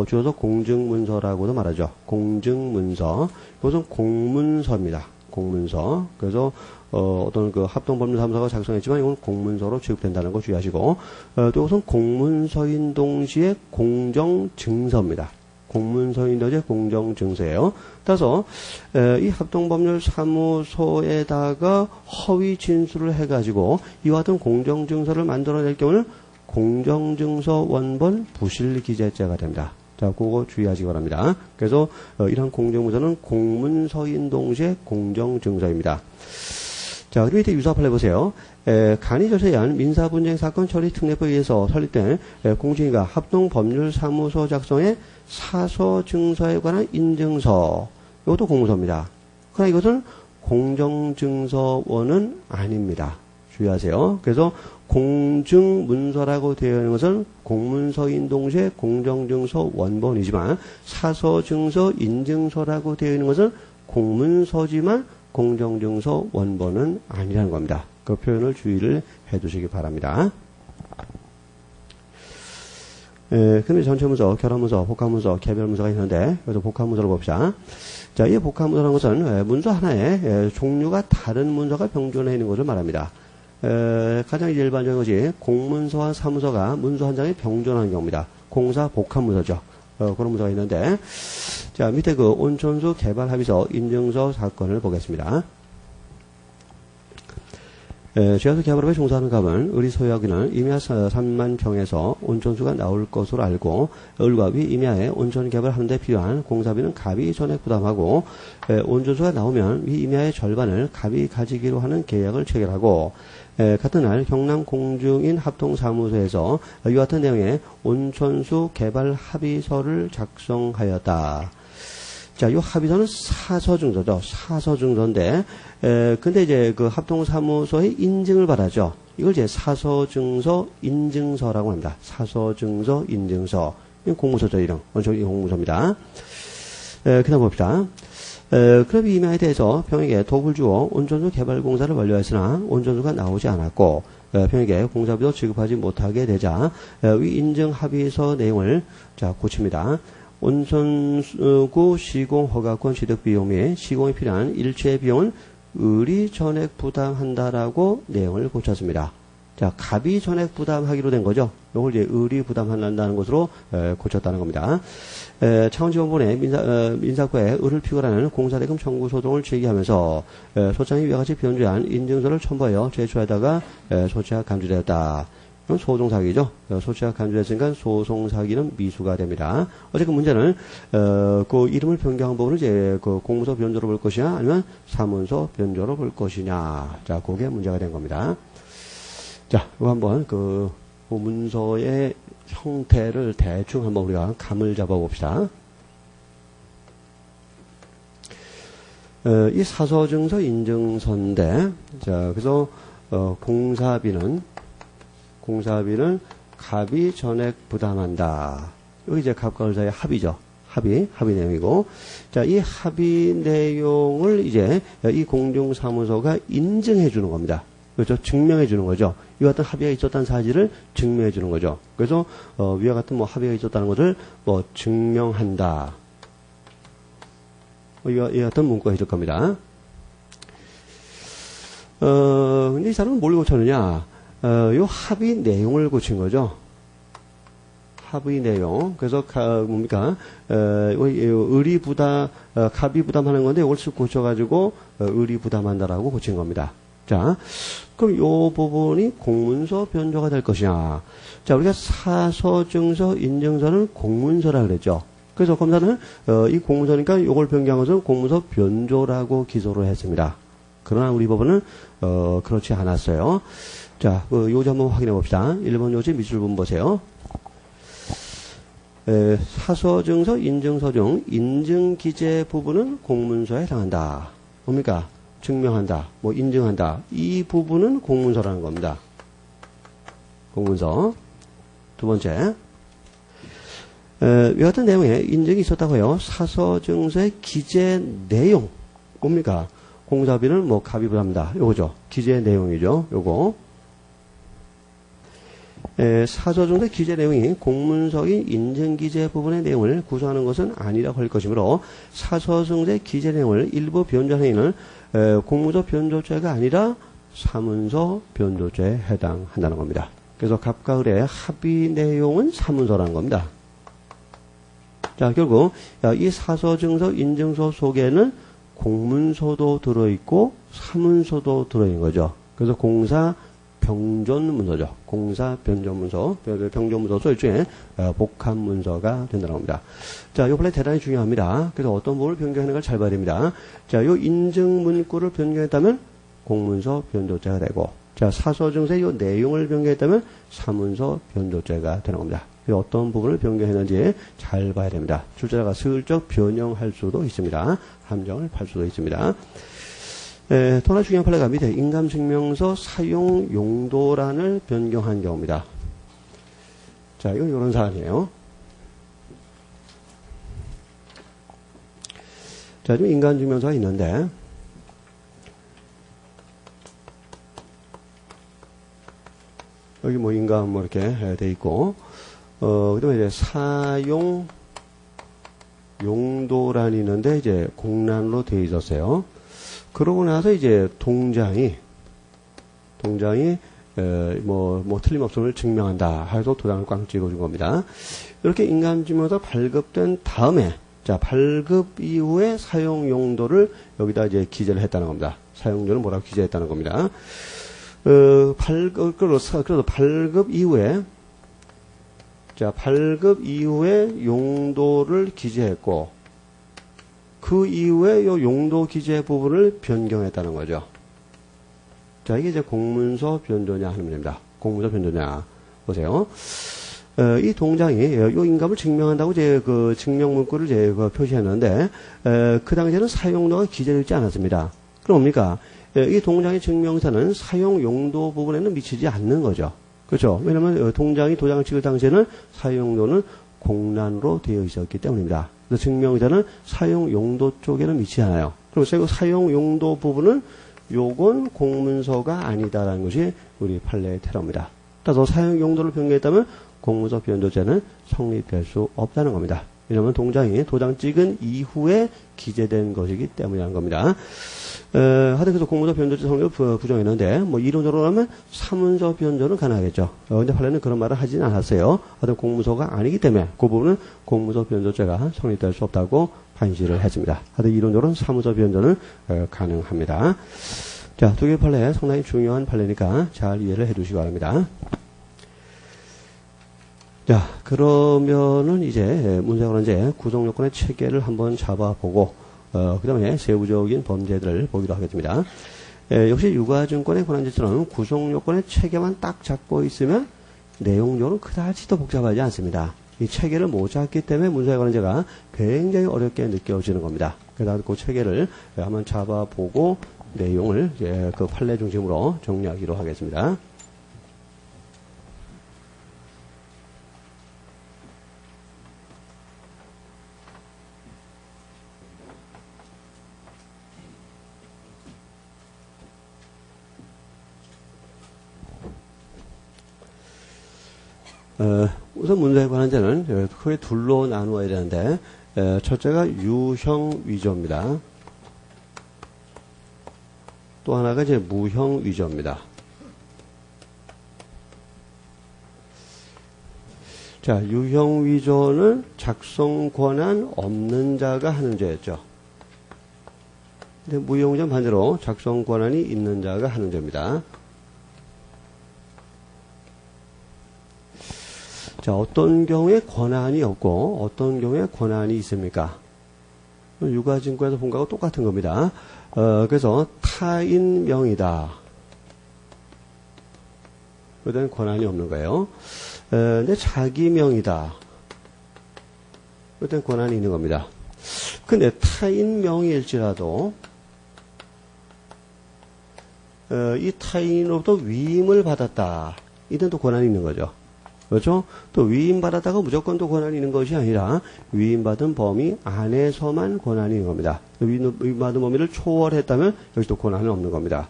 줄여서 공증문서라고도 말하죠. 공증문서. 이것은 공문서입니다. 공문서. 그래서 어떤 그 합동법률사무소가 작성했지만 이건 공문서로 취급된다는 거 주의하시고, 또 이것은 공문서인 동시에 공정증서입니다. 공문서인 동시에 공정증서예요. 따라서 이 합동법률사무소에다가 허위 진술을 해가지고 이와 같은 공정증서를 만들어낼 경우는 공정증서 원본 부실기재죄가 됩니다. 자, 그거 주의하시기 바랍니다. 그래서 이러한 공정문서는 공문서인 동시에 공정증서입니다. 자, 그리고 이때 유사판례 보세요. 간이 절차에 의한 민사분쟁 사건 처리 특례법에 의해서 설립된 공증위가 합동법률사무소 작성의 사서증서에 관한 인증서, 이것도 공문서입니다. 그러나 이것은 공정증서원은 아닙니다. 주의하세요. 그래서 공증문서라고 되어 있는 것은 공문서인 동시에 공정증서 원본이지만 사서증서 인증서라고 되어 있는 것은 공문서지만 공정증서 원본은 아니라는 겁니다. 그 표현을 주의를 해두시기 바랍니다. 근데 전체문서, 결합문서, 복합문서, 개별문서가 있는데 여기서 복합문서를 봅시다. 자, 이 복합문서라는 것은 문서 하나에 종류가 다른 문서가 병존해 있는 것을 말합니다. 가장 일반적인 것이 공문서와 사문서가 문서 한 장에 병존하는 경우입니다. 공사 복합문서죠. 그런 문서가 있는데, 자, 밑에 그 온천수 개발 합의서 인증서 사건을 보겠습니다. 지하수 개발업에 종사하는 갑은 의리 소유하기는 임야 3만 평에서 온천수가 나올 것으로 알고 을과 위 임야에 온천 개발하는 데 필요한 공사비는 갑이 전액 부담하고 온천수가 나오면 위 임야의 절반을 갑이 가지기로 하는 계약을 체결하고 같은 날 경남 공중인 합동사무소에서 이와 같은 내용의 온천수 개발 합의서를 작성하였다. 자, 이 합의서는 사서증서죠. 사서증서인데, 근데 이제 그 합동사무소의 인증을 받았죠. 이걸 이제 사서증서 인증서라고 합니다. 사서증서 인증서. 이건 공문서죠, 이름. 원청 공문서입니다. 그 다음 봅시다. 그럼 이 임야에 대해서 평에게 도급을 주어 온천수 개발 공사를 완료했으나 온천수가 나오지 않았고, 평에게 공사비도 지급하지 못하게 되자, 위 인증 합의서 내용을, 자, 고칩니다. 온천구 시공 허가권 취득 비용 및 시공에 필요한 일체 비용은 을이 전액 부담한다라고 내용을 고쳤습니다. 자, 갑이 전액 부담하기로 된 거죠. 이걸 이제 을이 부담한다는 것으로 고쳤다는 겁니다. 창원지원본에 민사과에 을을 피고라는 공사대금 청구 소송을 제기하면서 소장이 이와 같이 변조한 인증서를 첨부하여 제출하다가 소치가 감지되었다. 이건 소송사기죠. 소치가 간주했으니까 소송사기는 미수가 됩니다. 어쨌든 문제는, 그 이름을 변경한 부분을 이제 그 공문서 변조로 볼 것이냐, 아니면 사문서 변조로 볼 것이냐. 자, 그게 문제가 된 겁니다. 자, 이거 한번 그 문서의 형태를 대충 한번 우리가 감을 잡아 봅시다. 이 사서증서 인증서인데, 자, 그래서, 공사비는 갑이 전액 부담한다. 여기 이제 갑과 을 사이의 합의죠. 합의 내용이고. 자, 이 합의 내용을 이제 이 공중사무소가 인증해 주는 겁니다. 그렇죠? 증명해 주는 거죠. 이와 같은 합의가 있었다는 사실을 증명해 주는 거죠. 그래서, 위와 같은 뭐 합의가 있었다는 것을 뭐 증명한다. 이와 같은 문구가 있을 겁니다. 근데 이 사람은 뭘 고쳤느냐? 요 합의 내용을 고친 거죠. 합의 내용. 그래서, 뭡니까? 을이 갑이 부담하는 건데, 이걸 쓱 고쳐가지고, 을이 부담한다라고 고친 겁니다. 자, 그럼 요 부분이 공문서 변조가 될 것이냐. 자, 우리가 사서증서 인증서는 공문서라 그랬죠. 그래서 검사는, 이 공문서니까 요걸 변경한 것은 공문서 변조라고 기소를 했습니다. 그러나 우리 법원은, 그렇지 않았어요. 자, 그 요지 한번 확인해 봅시다. 1번 요지 밑줄 부분 보세요. 사서증서 인증서 중 인증기재 부분은 공문서에 해당한다. 뭡니까? 증명한다, 뭐 인증한다. 이 부분은 공문서라는 겁니다. 공문서. 두 번째. 이 같은 내용에 인증이 있었다고요. 사서증서의 기재 내용. 뭡니까? 공사비는 뭐 갑이 부담한다. 요거죠. 기재 내용이죠. 요거. 사서증서 기재 내용이 공문서인 인증기재 부분의 내용을 구성하는 것은 아니라고 할 것이므로 사서증서의 기재 내용을 일부 변조한 행위는 공문서 변조죄가 아니라 사문서 변조죄에 해당한다는 겁니다. 그래서 갑과 을의 합의 내용은 사문서라는 겁니다. 자, 결국 이 사서증서 인증서 속에는 공문서도 들어있고 사문서도 들어있는 거죠. 그래서 공사 병존문서죠. 공사 변조문서, 병조문서 일종의 복합문서가 된다는 겁니다. 자, 요 본래 대단히 중요합니다. 그래서 어떤 부분을 변경하는 걸 잘 봐야 됩니다. 자, 요 인증문구를 변경했다면 공문서 변조죄가 되고, 자, 사서증서의 요 내용을 변경했다면 사문서 변조죄가 되는 겁니다. 어떤 부분을 변경했는지 잘 봐야 됩니다. 출제자가 슬쩍 변형할 수도 있습니다. 함정을 팔 수도 있습니다. 또 하나 중요한 판례가 밑에 인감증명서 사용 용도란을 변경한 경우입니다. 자, 이건 이런 사안이에요. 자, 지금 인감증명서가 있는데, 여기 뭐 인감 뭐 이렇게 돼 있고, 그 다음에 이제 사용 용도란이 있는데, 이제 공란으로 돼 있었어요. 그러고 나서 이제 동장이 틀림없음을 증명한다 해서 도장을 꽝 찍어준 겁니다. 이렇게 인감증명서 발급된 다음에, 자, 발급 이후에 사용 용도를 여기다 이제 기재를 했다는 겁니다. 사용 용도를 뭐라고 기재했다는 겁니다. 그래서 발급 이후에, 자, 발급 이후에 용도를 기재했고, 그 이후에 요 용도 기재 부분을 변경했다는 거죠. 자, 이게 이제 공문서 변조냐 하는 문제입니다. 공문서 변조냐. 보세요. 이 동장이 요 인감을 증명한다고 이제 그 증명 문구를 이제 표시했는데, 그 당시에는 사용도가 기재되어 있지 않았습니다. 그럼 뭡니까? 이 동장의 증명사는 사용 용도 부분에는 미치지 않는 거죠. 그렇죠? 왜냐면 동장이 도장을 찍을 당시에는 사용도는 공란으로 되어 있었기 때문입니다. 그래서 증명자는 사용 용도 쪽에는 미치지 않아요. 그래서 사용 용도 부분은 요건 공문서가 아니다라는 것이 우리 판례의 테러입니다. 따라서 사용 용도를 변경했다면 공문서 변조죄는 성립될 수 없다는 겁니다. 왜냐하면 동장이 도장 찍은 이후에 기재된 것이기 때문이라는 겁니다. 하여튼 그래서 공문서 변조죄 성립을 부정했는데, 이론적으로 하면 사문서 변조는 가능하겠죠. 근데 판례는 그런 말을 하진 않았어요. 하여튼 공문서가 아니기 때문에 그 부분은 공문서 변조죄가 성립될 수 없다고 판시를 했습니다. 하여튼 이론적으로는 사문서 변조는 가능합니다. 자, 두 개의 판례 상당히 중요한 판례니까 잘 이해를 해 두시기 바랍니다. 자, 그러면은 이제 문제가 이제 구성요건의 체계를 한번 잡아보고, 그 다음에 세부적인 범죄들을 보기로 하겠습니다. 역시 유가증권의 권한제처럼 구성요건의 체계만 딱 잡고 있으면 내용적으로 그다지도 복잡하지 않습니다. 이 체계를 못 잡기 때문에 문제가 관계가 굉장히 어렵게 느껴지는 겁니다. 그래서 그 체계를 한번 잡아보고 내용을 그 판례 중심으로 정리하기로 하겠습니다. 우선 문제에 관한 죄는 크게 둘로 나누어야 되는데, 첫째가 유형 위조입니다. 또 하나가 이제 무형 위조입니다. 자, 유형 위조는 작성 권한 없는 자가 하는 죄였죠. 근데 무형 위조는 반대로 작성 권한이 있는 자가 하는 죄입니다. 자, 어떤 경우에 권한이 없고 어떤 경우에 권한이 있습니까? 유가증권에서 본 거하고 똑같은 겁니다. 그래서 타인 명의다. 그때는 권한이 없는 거예요. 근데 자기 명의다. 그때는 권한이 있는 겁니다. 근데 타인 명의일지라도 이 타인으로부터 위임을 받았다. 이때는 또 권한이 있는 거죠. 그렇죠? 또 위임받았다가 무조건 또 권한이 있는 것이 아니라 위임받은 범위 안에서만 권한이 있는 겁니다. 위임받은 범위를 초월했다면 여기서 또 권한은 없는 겁니다.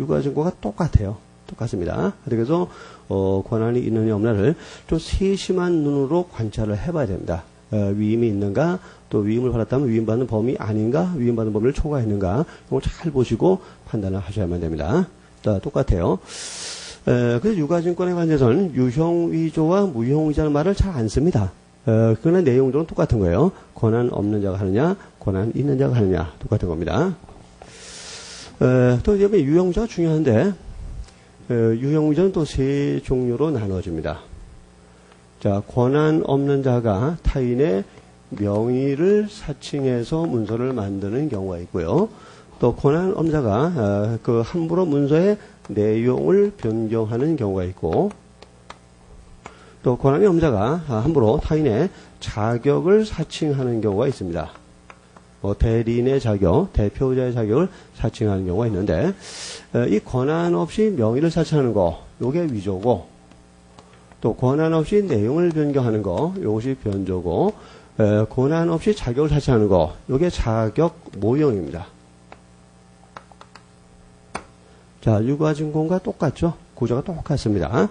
유가증권과 똑같아요. 똑같습니다. 그래서 권한이 있느냐 없느냐를 좀 세심한 눈으로 관찰을 해봐야 됩니다. 위임이 있는가, 또 위임을 받았다면 위임받는 범위 아닌가, 위임받는 범위를 초과했는가, 이걸 잘 보시고 판단을 하셔야만 됩니다. 자, 똑같아요. 그래서 유가증권에 관해서는 유형 위조와 무형 위조라는 말을 잘 안 씁니다. 그러나 내용적으로는 똑같은 거예요. 권한 없는 자가 하느냐, 권한 있는 자가 하느냐, 똑같은 겁니다. 또 이제 유형 위조가 중요한데, 유형 위조는 또 세 종류로 나눠집니다. 자, 권한 없는 자가 타인의 명의를 사칭해서 문서를 만드는 경우가 있고요. 또 권한 없는 자가 그 함부로 문서의 내용을 변경하는 경우가 있고, 또 권한이 없는 자가 함부로 타인의 자격을 사칭하는 경우가 있습니다. 대리인의 자격, 대표자의 자격을 사칭하는 경우가 있는데, 이 권한 없이 명의를 사칭하는 거, 요게 위조고, 또 권한 없이 내용을 변경하는 거, 요것이 변조고, 권한 없이 자격을 사칭하는 거, 요게 자격 모형입니다. 자, 유가증권과 똑같죠? 구조가 똑같습니다.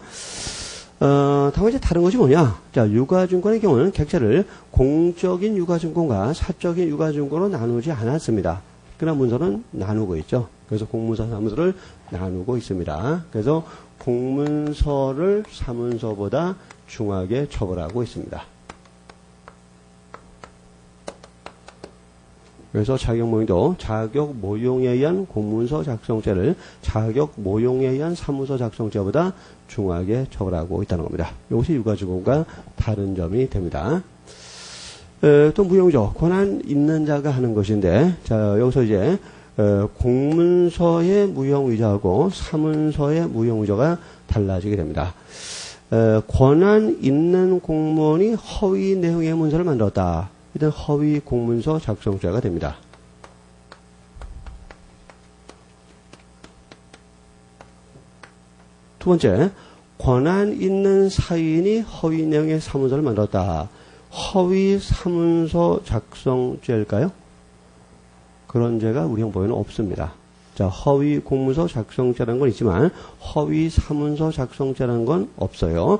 다만 이제 다른 것이 뭐냐? 자, 유가증권의 경우는 객체를 공적인 유가증권과 사적인 유가증권으로 나누지 않았습니다. 그러나 문서는 나누고 있죠. 그래서 공문서, 사문서를 나누고 있습니다. 그래서 공문서를 사문서보다 중하게 처벌하고 있습니다. 그래서 자격 모형도 자격 모형에 의한 공문서 작성죄를 자격 모형에 의한 사문서 작성죄보다 중하게 처벌하고 있다는 겁니다. 이것이 유가지공과 다른 점이 됩니다. 또 무용조, 권한 있는 자가 하는 것인데, 자, 여기서 이제 공문서의 무형위조하고 사문서의 무형위조가 달라지게 됩니다. 권한 있는 공무원이 허위 내용의 문서를 만들었다. 이런 허위 공문서 작성죄가 됩니다. 두 번째, 권한 있는 사인이 허위 내용의 사문서를 만들었다. 허위 사문서 작성죄일까요? 그런 죄가 우리 형법에는 없습니다. 자, 허위 공문서 작성죄라는 건 있지만 허위 사문서 작성죄라는 건 없어요.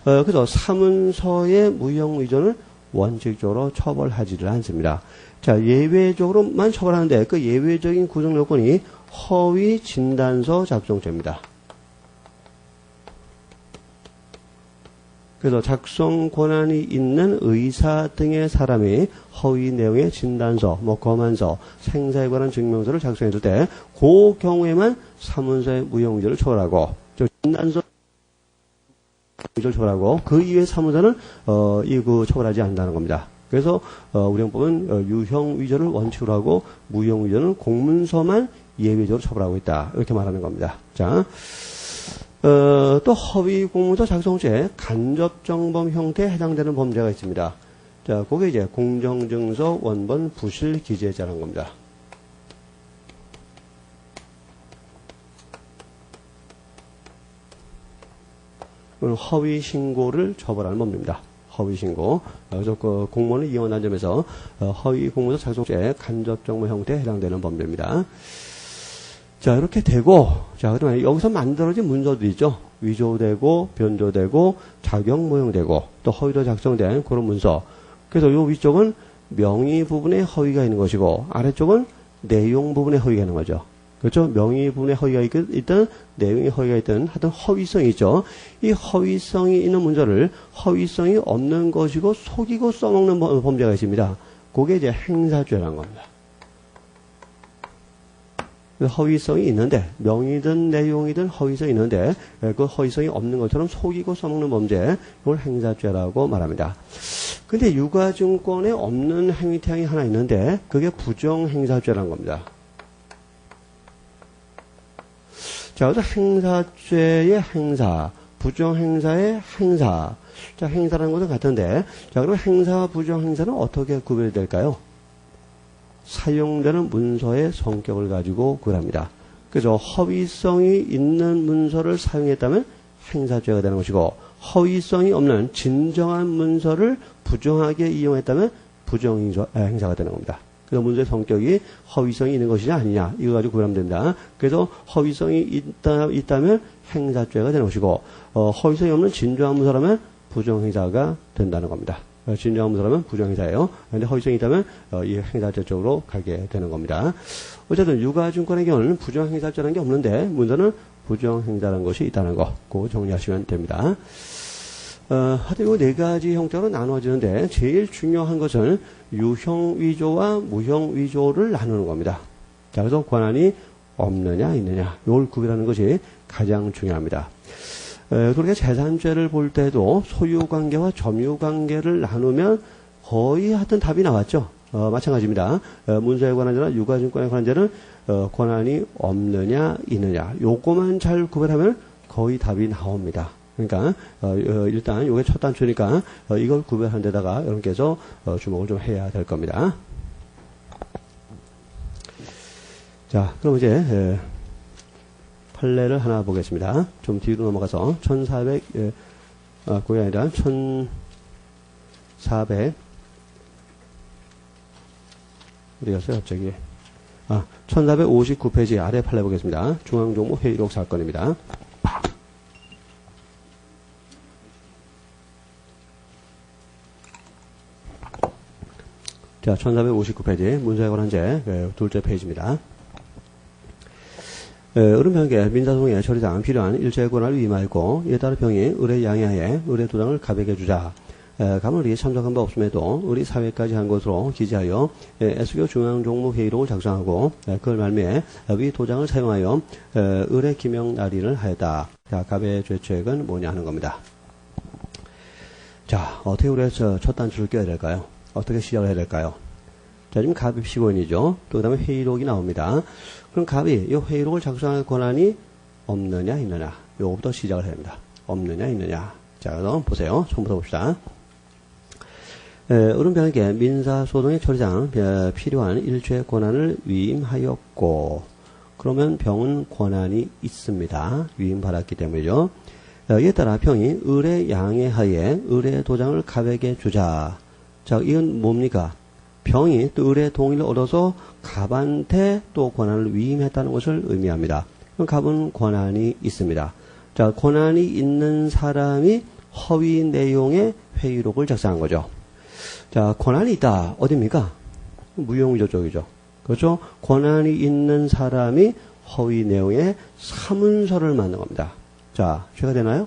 그래서 사문서의 무형위조는 원칙적으로 처벌하지를 않습니다. 자, 예외적으로만 처벌하는데 그 예외적인 구성 요건이 허위 진단서 작성죄입니다. 그래서 작성 권한이 있는 의사 등의 사람이 허위 내용의 진단서, 검안서, 생사에 관한 증명서를 작성했을 때 그 경우에만 사문서의 무형위조를 처벌하고, 즉 진단서 위조를 처벌하고 그 이외의 사문서는 처벌하지 않는다는 겁니다. 그래서 우리 형법은 유형 위조를 원칙으로 하고 무형 위조는 공문서만 예외적으로 처벌하고 있다. 이렇게 말하는 겁니다. 자. 또 허위 공문서 작성죄 간접정범 형태에 해당되는 범죄가 있습니다. 자, 그게 이제 공정증서 원본 부실 기재자라는 겁니다. 허위 신고를 처벌하는 범죄입니다. 허위 신고. 그래서 그 공무원을 이용한 점에서 허위 공문서 작성죄 간접정범 형태에 해당되는 범죄입니다. 자, 이렇게 되고, 자, 그러면 여기서 만들어진 문서들이 있죠. 위조되고, 변조되고, 자격 모형되고, 또 허위로 작성된 그런 문서. 그래서 요 위쪽은 명의 부분에 허위가 있는 것이고, 아래쪽은 내용 부분에 허위가 있는 거죠. 그렇죠? 명의 부분에 허위가 있든, 내용에 허위가 있든, 하여튼 허위성이 있죠. 이 허위성이 있는 문서를 허위성이 없는 것이고, 속이고 써먹는 범죄가 있습니다. 그게 이제 행사죄라는 겁니다. 허위성이 있는데, 명의든 내용이든 허위성이 있는데, 그 허위성이 없는 것처럼 속이고 써먹는 범죄, 이걸 행사죄라고 말합니다. 근데 유가증권에 없는 행위태양이 하나 있는데, 그게 부정행사죄라는 겁니다. 자, 그래서 행사죄의 행사, 부정행사의 행사. 자, 행사라는 것은 같은데, 자, 그럼 행사와 부정행사는 어떻게 구별이 될까요? 사용되는 문서의 성격을 가지고 구별합니다. 그래서 허위성이 있는 문서를 사용했다면 행사죄가 되는 것이고, 허위성이 없는 진정한 문서를 부정하게 이용했다면 부정행사가 되는 겁니다. 그래서 문서의 성격이 허위성이 있는 것이냐 아니냐 이거 가지고 구별하면 됩니다. 그래서 허위성이 있다면 행사죄가 되는 것이고, 허위성이 없는 진정한 문서라면 부정행사가 된다는 겁니다. 진정한 문서라면 부정행사예요. 그런데 허위성이 있다면 이 행사죄 쪽으로 가게 되는 겁니다. 어쨌든 유가증권의 경우는 부정행사죄라는 게 없는데 문서는 부정행사라는 것이 있다는 거, 그거 정리하시면 됩니다. 하여튼 이 네 가지 형태로 나눠지는데 제일 중요한 것은 유형 위조와 무형 위조를 나누는 겁니다. 자, 그래서 권한이 없느냐 있느냐 이걸 구별하는 것이 가장 중요합니다. 그렇게 재산죄를 볼 때도 소유관계와 점유관계를 나누면 거의 하여튼 답이 나왔죠. 마찬가지입니다. 문서에 관한 죄나 유가증권에 관한 죄는 권한이 없느냐 있느냐 요거만 잘 구별하면 거의 답이 나옵니다. 그러니까 일단 이게 첫 단추니까 이걸 구별하는 데다가 여러분께서 주목을 좀 해야 될 겁니다. 자, 그럼 이제 판례를 하나 보겠습니다. 좀 뒤로 넘어가서 1400 그게 아니라 1400 어디 갔어요 갑자기? 1459페이지 아래 판례 보겠습니다. 중앙정부 회의록 사건입니다. 자, 1459페이지 문서에 관한 죄 둘째 페이지입니다. 의뢰병에게 민사소송의 처리상 필요한 일체의 권한을 위임하였고 이에 따라 병이 의뢰 양해하에 의뢰 도장을 갑에게 주자. 가문이 참석한 바 없음에도 우리 사회까지 한 것으로 기재하여 S교 중앙종무회의록을 작성하고 그걸 말미에 위 도장을 사용하여 의뢰 기명 날인을 하였다. 자, 갑의 죄책은 뭐냐 하는 겁니다. 자, 어떻게 우리가 첫 단추를 껴야 될까요? 어떻게 시작을 해야 될까요? 자, 지금 갑이 피고인이죠. 또 그 다음에 회의록이 나옵니다. 그럼 갑이 이 회의록을 작성할 권한이 없느냐, 있느냐. 요거부터 시작을 해야 됩니다. 없느냐, 있느냐. 자, 그럼 보세요. 처음부터 봅시다. 의뢰병에게 민사소송의 처리상 필요한 일체의 권한을 위임하였고, 그러면 병은 권한이 있습니다. 위임받았기 때문이죠. 이에 따라 병이 의뢰 양해하에 의뢰 도장을 갑에게 주자. 자, 이건 뭡니까? 병이 또 의뢰 동의를 얻어서 갑한테 또 권한을 위임했다는 것을 의미합니다. 그럼 갑은 권한이 있습니다. 자, 권한이 있는 사람이 허위 내용의 회의록을 작성한 거죠. 자, 권한이 있다. 어디입니까? 무용위조 쪽이죠. 그렇죠? 권한이 있는 사람이 허위 내용의 사문서를 만든 겁니다. 자, 죄가 되나요?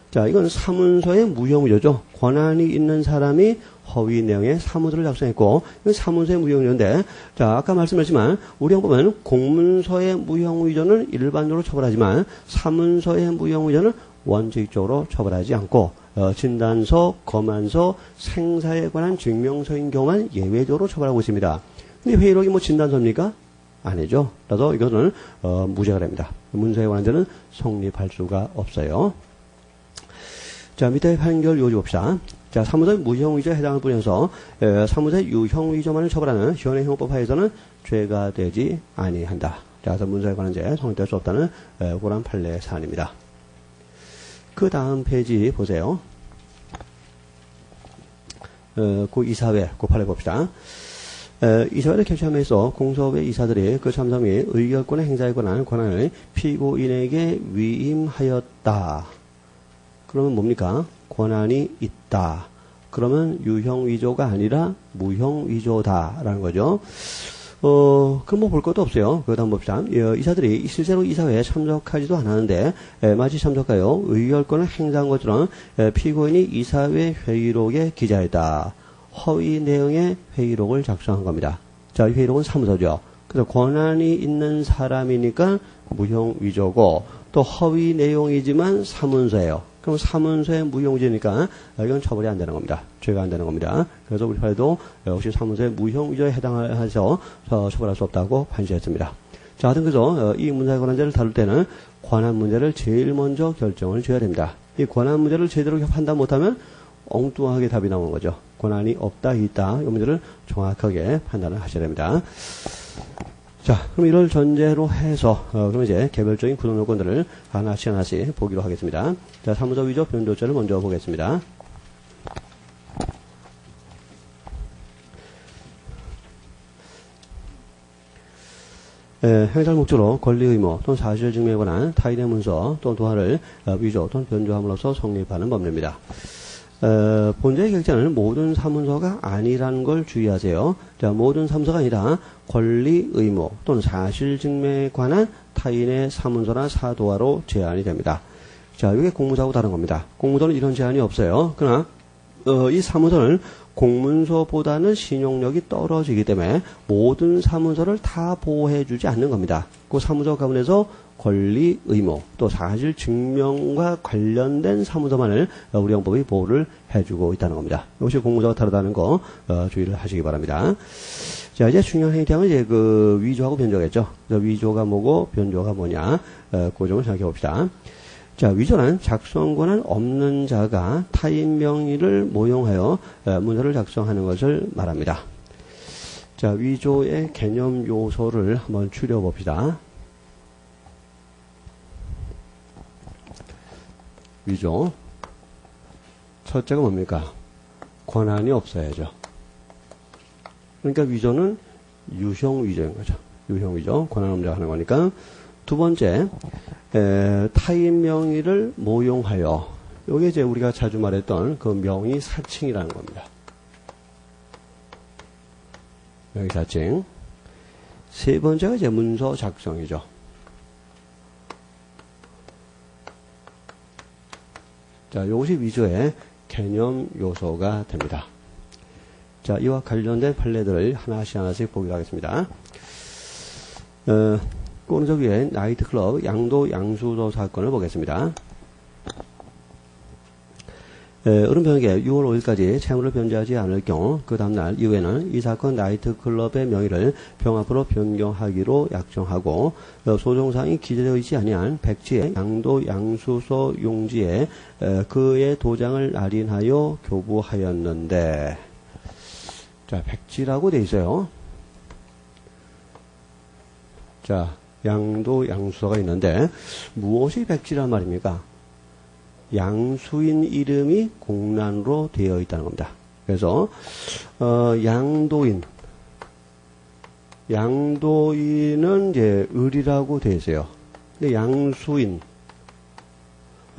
자, 이건 사문서의 무용위조죠. 권한이 있는 사람이 허위 내용의 사문서를 작성했고, 이건 사문서의 무용위조인데, 자, 아까 말씀했지만, 우리 형법은 공문서의 무용위조는 일반적으로 처벌하지만, 사문서의 무용위조는 원칙적으로 처벌하지 않고, 진단서, 검안서, 생사에 관한 증명서인 경우만 예외적으로 처벌하고 있습니다. 근데 회의록이 뭐 진단서입니까? 아니죠. 그래서 이것은 무죄가 됩니다. 문서에 관한 데는 성립할 수가 없어요. 자, 밑에 판결 요지 봅시다. 자, 사무소의 무형위조에 해당을 뿌려서 사무소의 유형위조만을 처벌하는 현행 형법 하에서는 죄가 되지 아니한다. 자, 그래서 문서에 관한 죄 성립될 수 없다는 고란 판례 사안입니다. 그 다음 페이지 보세요. 그 이사회, 그 판례 봅시다. 이사회를 개최함에서 공소업의 이사들이 그 참석 및 의결권의 행사에 관한 권한을 피고인에게 위임하였다. 그러면 뭡니까? 권한이 있다. 그러면 유형위조가 아니라 무형위조다라는 거죠. 그럼 뭐 볼 것도 없어요. 그 다음 봅시다. 이사들이 실제로 이사회에 참석하지도 않았는데, 마치 참석하여 의결권을 행사한 것처럼 피고인이 이사회 회의록에 기재했다. 허위 내용의 회의록을 작성한 겁니다. 자, 이 회의록은 사무서죠. 그래서 권한이 있는 사람이니까 무형위조고, 또 허위 내용이지만 사문서예요. 그럼 사문서의 무형위조니까 이건 처벌이 안 되는 겁니다. 죄가 안 되는 겁니다. 그래서 우리 판례도 역시 사문서의 무형위조에 해당해서 처벌할 수 없다고 판시했습니다. 자, 하여튼 그래서 이 문사에 관한 죄를 다룰 때는 권한 문제를 제일 먼저 결정을 지어야 됩니다. 이 권한 문제를 제대로 판단 못하면 엉뚱하게 답이 나오는 거죠. 권한이 없다, 있다. 이 문제를 정확하게 판단을 하셔야 됩니다. 자, 그럼 이걸 전제로 해서, 그럼 이제 개별적인 구성 요건들을 하나씩 보기로 하겠습니다. 자, 사무소 위조 변조죄를 먼저 보겠습니다. 행사를 목적으로 권리 의무 또는 사실 증명에 관한 타인의 문서 또는 도화를 위조 또는 변조함으로써 성립하는 법률입니다. 본죄의 객자는 모든 사문서가 아니라는 걸 주의하세요. 자, 모든 사문서가 아니라 권리 의무 또는 사실 증명에 관한 타인의 사문서나 사도화로 제한이 됩니다. 자, 이게 공문서하고 다른 겁니다. 공문서는 이런 제한이 없어요. 그러나 이 사문서는 공문서보다는 신용력이 떨어지기 때문에 모든 사문서를 다 보호해주지 않는 겁니다. 그 사문서 가운데서 권리 의무 또 사실 증명과 관련된 사문서만을 우리 형법이 보호를 해주고 있다는 겁니다. 이것이 공문서가 다르다는 거 주의를 하시기 바랍니다. 자, 이제 중요한 행위량은 이제 그 위조하고 변조겠죠. 그래서 위조가 뭐고 변조가 뭐냐, 그 점을 생각해 봅시다. 자, 위조는 작성 권한 없는 자가 타인 명의를 모용하여 문서를 작성하는 것을 말합니다. 자, 위조의 개념 요소를 한번 추려 봅시다. 위조. 첫째가 뭡니까? 권한이 없어야죠. 그러니까 위조는 유형 위조인 거죠. 유형 위조. 권한 없는 자가 하는 거니까. 두 번째, 타인 명의를 모용하여. 요게 이제 우리가 자주 말했던 그 명의 사칭이라는 겁니다. 명의 사칭. 세 번째가 이제 문서 작성이죠. 자, 이것이 위조의 개념 요소가 됩니다. 자, 이와 관련된 판례들을 하나씩 보기로 하겠습니다. 오른쪽 위에 나이트클럽 양도 양수도 사건을 보겠습니다. 오른편에 6월 5일까지 채무를 변제하지 않을 경우 그 다음날 이후에는 이 사건 나이트클럽의 명의를 병합으로 변경하기로 약정하고 소정사항이 기재되어 있지 아니한 백지의 양도 양수소 용지에 그의 도장을 날인하여 교부하였는데, 자, 백지라고 돼 있어요. 자, 양도 양수소가 있는데 무엇이 백지란 말입니까? 양수인 이름이 공란으로 되어 있다는 겁니다. 그래서 양도인은 이제 을이라고 되어 있어요. 근데 양수인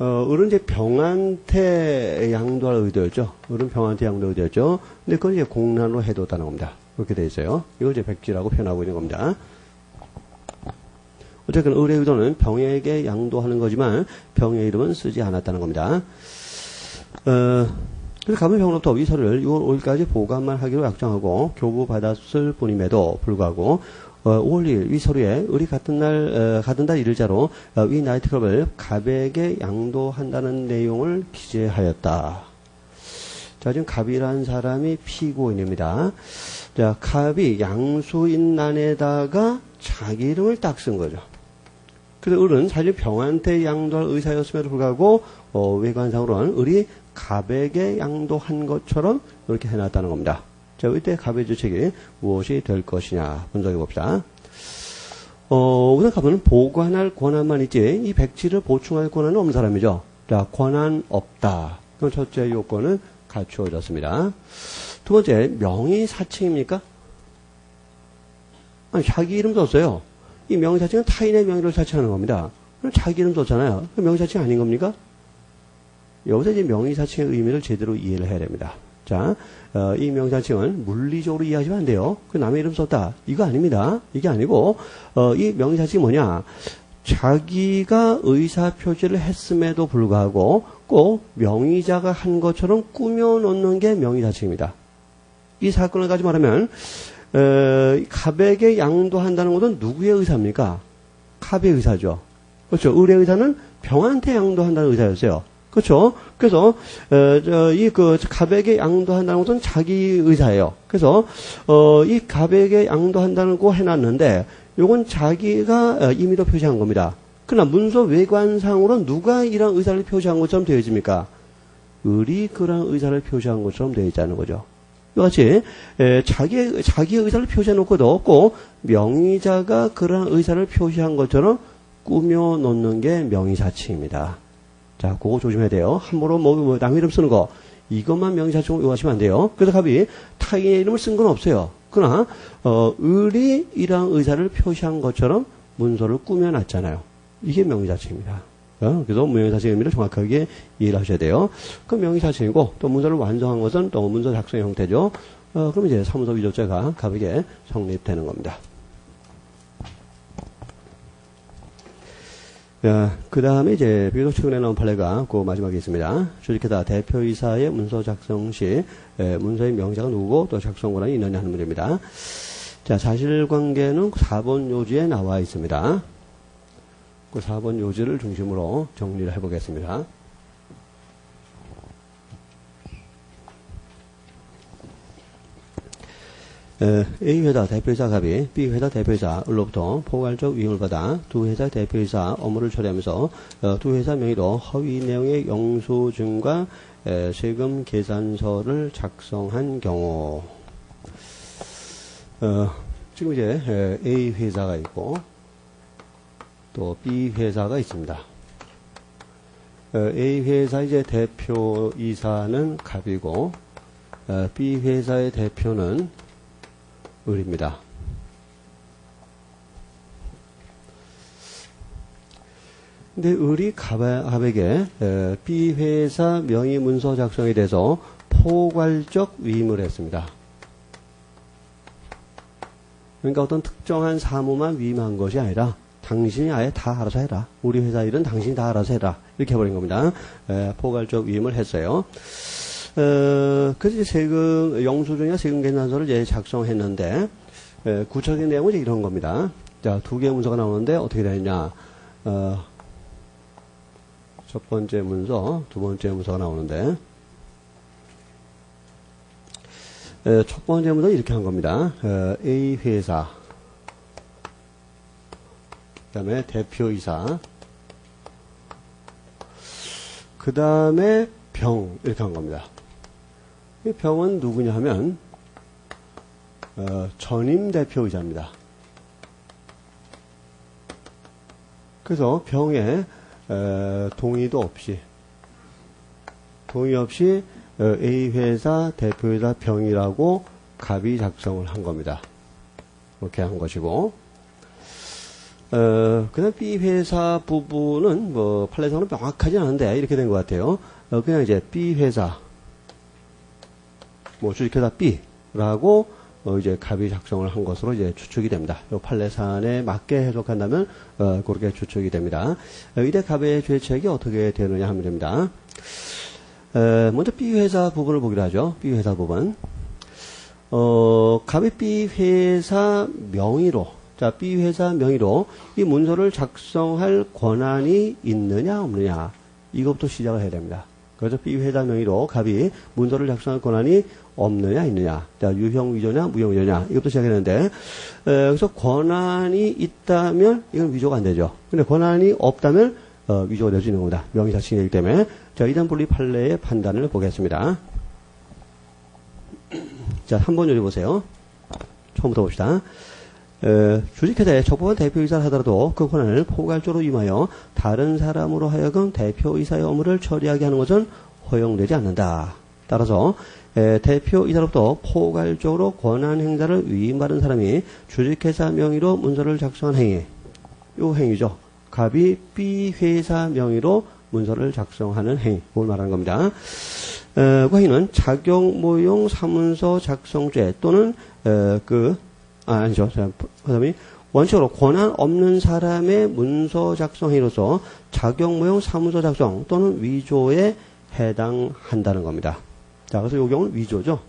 을은 이제 병한테 양도할 의도였죠. 을은 병한테 양도할 의도였죠. 근데 그건 이제 공란으로 해뒀다는 겁니다. 그렇게 되어 있어요. 이걸 이제 백지라고 표현하고 있는 겁니다. 어쨌든 을의 의도는 병에게 양도하는 거지만 병의 이름은 쓰지 않았다는 겁니다. 그래서 갑은 병으로부터 위서를 6월 5일까지 보관만 하기로 약정하고 교부받았을 뿐임에도 불구하고 5월 2일 위서류에 을이 같은 달 일일자로 위 나이트클럽을 갑에게 양도한다는 내용을 기재하였다. 자, 지금 갑이라는 사람이 피고인입니다. 자, 갑이 양수인란에다가 자기 이름을 딱 쓴 거죠. 그래서 을은 사실 병한테 양도할 의사였음에도 불구하고 외관상으로는 을이 갑에게 양도한 것처럼 이렇게 해놨다는 겁니다. 자, 이때 갑의 주책이 무엇이 될 것이냐 분석해 봅시다. 우선 갑은 보관할 권한만 있지 이 백지를 보충할 권한은 없는 사람이죠. 자, 권한 없다. 그럼 첫째 요건은 갖추어졌습니다. 두 번째, 명의 사칭입니까? 아니, 자기 이름 썼어요. 이 명의 사칭은 타인의 명의를 사칭하는 겁니다. 그럼 자기 이름 썼잖아요. 그 명의 사칭 아닌 겁니까? 여기서 이제 명의 사칭의 의미를 제대로 이해를 해야 됩니다. 자, 이 명의 사칭은 물리적으로 이해하시면 안 돼요. 그 남의 이름 썼다. 이거 아닙니다. 이게 아니고, 이 명의 사칭이 뭐냐? 자기가 의사표시를 했음에도 불구하고 꼭 명의자가 한 것처럼 꾸며놓는 게 명의사칭입니다. 이 사건을 가지고 말하면 갑에게 양도한다는 것은 누구의 의사입니까? 갑의 의사죠. 그렇죠. 을의 의사는 병한테 양도한다는 의사였어요. 그렇죠. 그래서 이 갑에게 양도한다는 것은 자기 의사예요. 그래서 이 갑에게 양도한다는 거 해놨는데 요건 자기가 임의로 표시한 겁니다. 그러나 문서 외관상으로는 누가 이런 의사를 표시한 것처럼 되어 있습니까? 을이 그런 의사를 표시한 것처럼 되어 있다는 거죠. 이같이 자기의 의사를 표시해놓고도 꼭 명의자가 그런 의사를 표시한 것처럼 꾸며놓는 게 명의사칭입니다. 자, 그거 조심해야 돼요. 함부로 남의 이름 쓰는 거 이것만 명의사칭으로 이용하시면 안 돼요. 그래서 갑이 타인의 이름을 쓴 건 없어요. 그러나 을이 이러한 의사를 표시한 것처럼 문서를 꾸며놨잖아요. 이게 명의사칭입니다. 그래서 명의사칭의 의미를 정확하게 이해를 하셔야 돼요. 그 명의사칭이고 또 문서를 완성한 것은 또 문서 작성의 형태죠. 그럼 이제 사무소 위조죄가 갑에게 성립되는 겁니다. 그 다음에 이제 비교적 최근에 나온 판례가 그 마지막에 있습니다. 주식회사 대표이사의 문서 작성 시 문서의 명의자가 누구고 또 작성 권한이 있느냐 하는 문제입니다. 자, 사실관계는 4번 요지에 나와 있습니다. 그 4번 요지를 중심으로 정리를 해보겠습니다. A회사 대표이사 갑이 B회사 대표이사 을로부터 포괄적 위임을 받아 두 회사 대표이사 업무를 처리하면서 두 회사 명의로 허위 내용의 영수증과 세금 계산서를 작성한 경우 지금 이제 A회사가 있고 또 B회사가 있습니다. A회사 이제 대표이사는 갑이고 B회사의 대표는 을입니다. 근데 을이 갑에게 B회사 명의 문서 작성에 대해서 포괄적 위임을 했습니다. 그러니까 어떤 특정한 사무만 위임한 것이 아니라 당신이 아예 다 알아서 해라. 우리 회사 일은 당신이 다 알아서 해라. 이렇게 해버린 겁니다. 포괄적 위임을 했어요. 그래서 세금, 영수증이나 세금 계산서를 이제 작성했는데, 구체적인 내용은 이제 이런 겁니다. 자, 두 개의 문서가 나오는데 어떻게 되느냐. 첫 번째 문서, 두 번째 문서가 나오는데, 첫 번째 문서는 이렇게 한 겁니다. A 회사, 그 다음에 대표이사, 그 다음에 병, 이렇게 한 겁니다. 이 병은 누구냐 하면, 전임 대표이사입니다. 그래서 병에, 동의도 없이, 동의 없이, A 회사 대표이사 병이라고 갑이 작성을 한 겁니다. 이렇게 한 것이고, 그 다음 B 회사 부분은 뭐, 판례상으로 명확하지 않은데, 이렇게 된 것 같아요. 그냥 이제 B 회사, 뭐, 주식회사 B라고, 이제 갑이 작성을 한 것으로 이제 추측이 됩니다. 요 판례산에 맞게 해석한다면, 그렇게 추측이 됩니다. 이때 갑의 죄책이 어떻게 되느냐 하면 됩니다. 먼저 B 회사 부분을 보기로 하죠. B 회사 부분. 갑의 B 회사 명의로, 자, B 회사 명의로 이 문서를 작성할 권한이 있느냐, 없느냐. 이것부터 시작을 해야 됩니다. 그래서 B 회사 명의로 갑이 문서를 작성할 권한이 없느냐, 있느냐. 자, 유형 위조냐, 무형 위조냐. 이것부터 시작했는데, 그래서 권한이 있다면 이건 위조가 안 되죠. 근데 권한이 없다면, 위조가 될 수 있는 겁니다. 명의 자칭이기 때문에. 자, 이단 분리 판례의 판단을 보겠습니다. 자, 한번 읽어보세요. 처음부터 봅시다. 주식회사의 적법한 대표이사를 하더라도 그 권한을 포괄적으로 임하여 다른 사람으로 하여금 대표이사의 업무를 처리하게 하는 것은 허용되지 않는다. 따라서 대표이사로부터 포괄적으로 권한 행사를 위임받은 사람이 주식회사 명의로 문서를 작성한 행위, 요 행위죠. 갑이 B 회사 명의로 문서를 작성하는 행위, 그걸 말하는 겁니다. 그 행위는 자격 모용 사문서 작성죄 또는 아니죠. 그다음에 원칙으로 권한 없는 사람의 문서 작성 행위로서 자격 모용 사문서 작성 또는 위조에 해당한다는 겁니다. 자, 그래서 이 경우는 위조죠.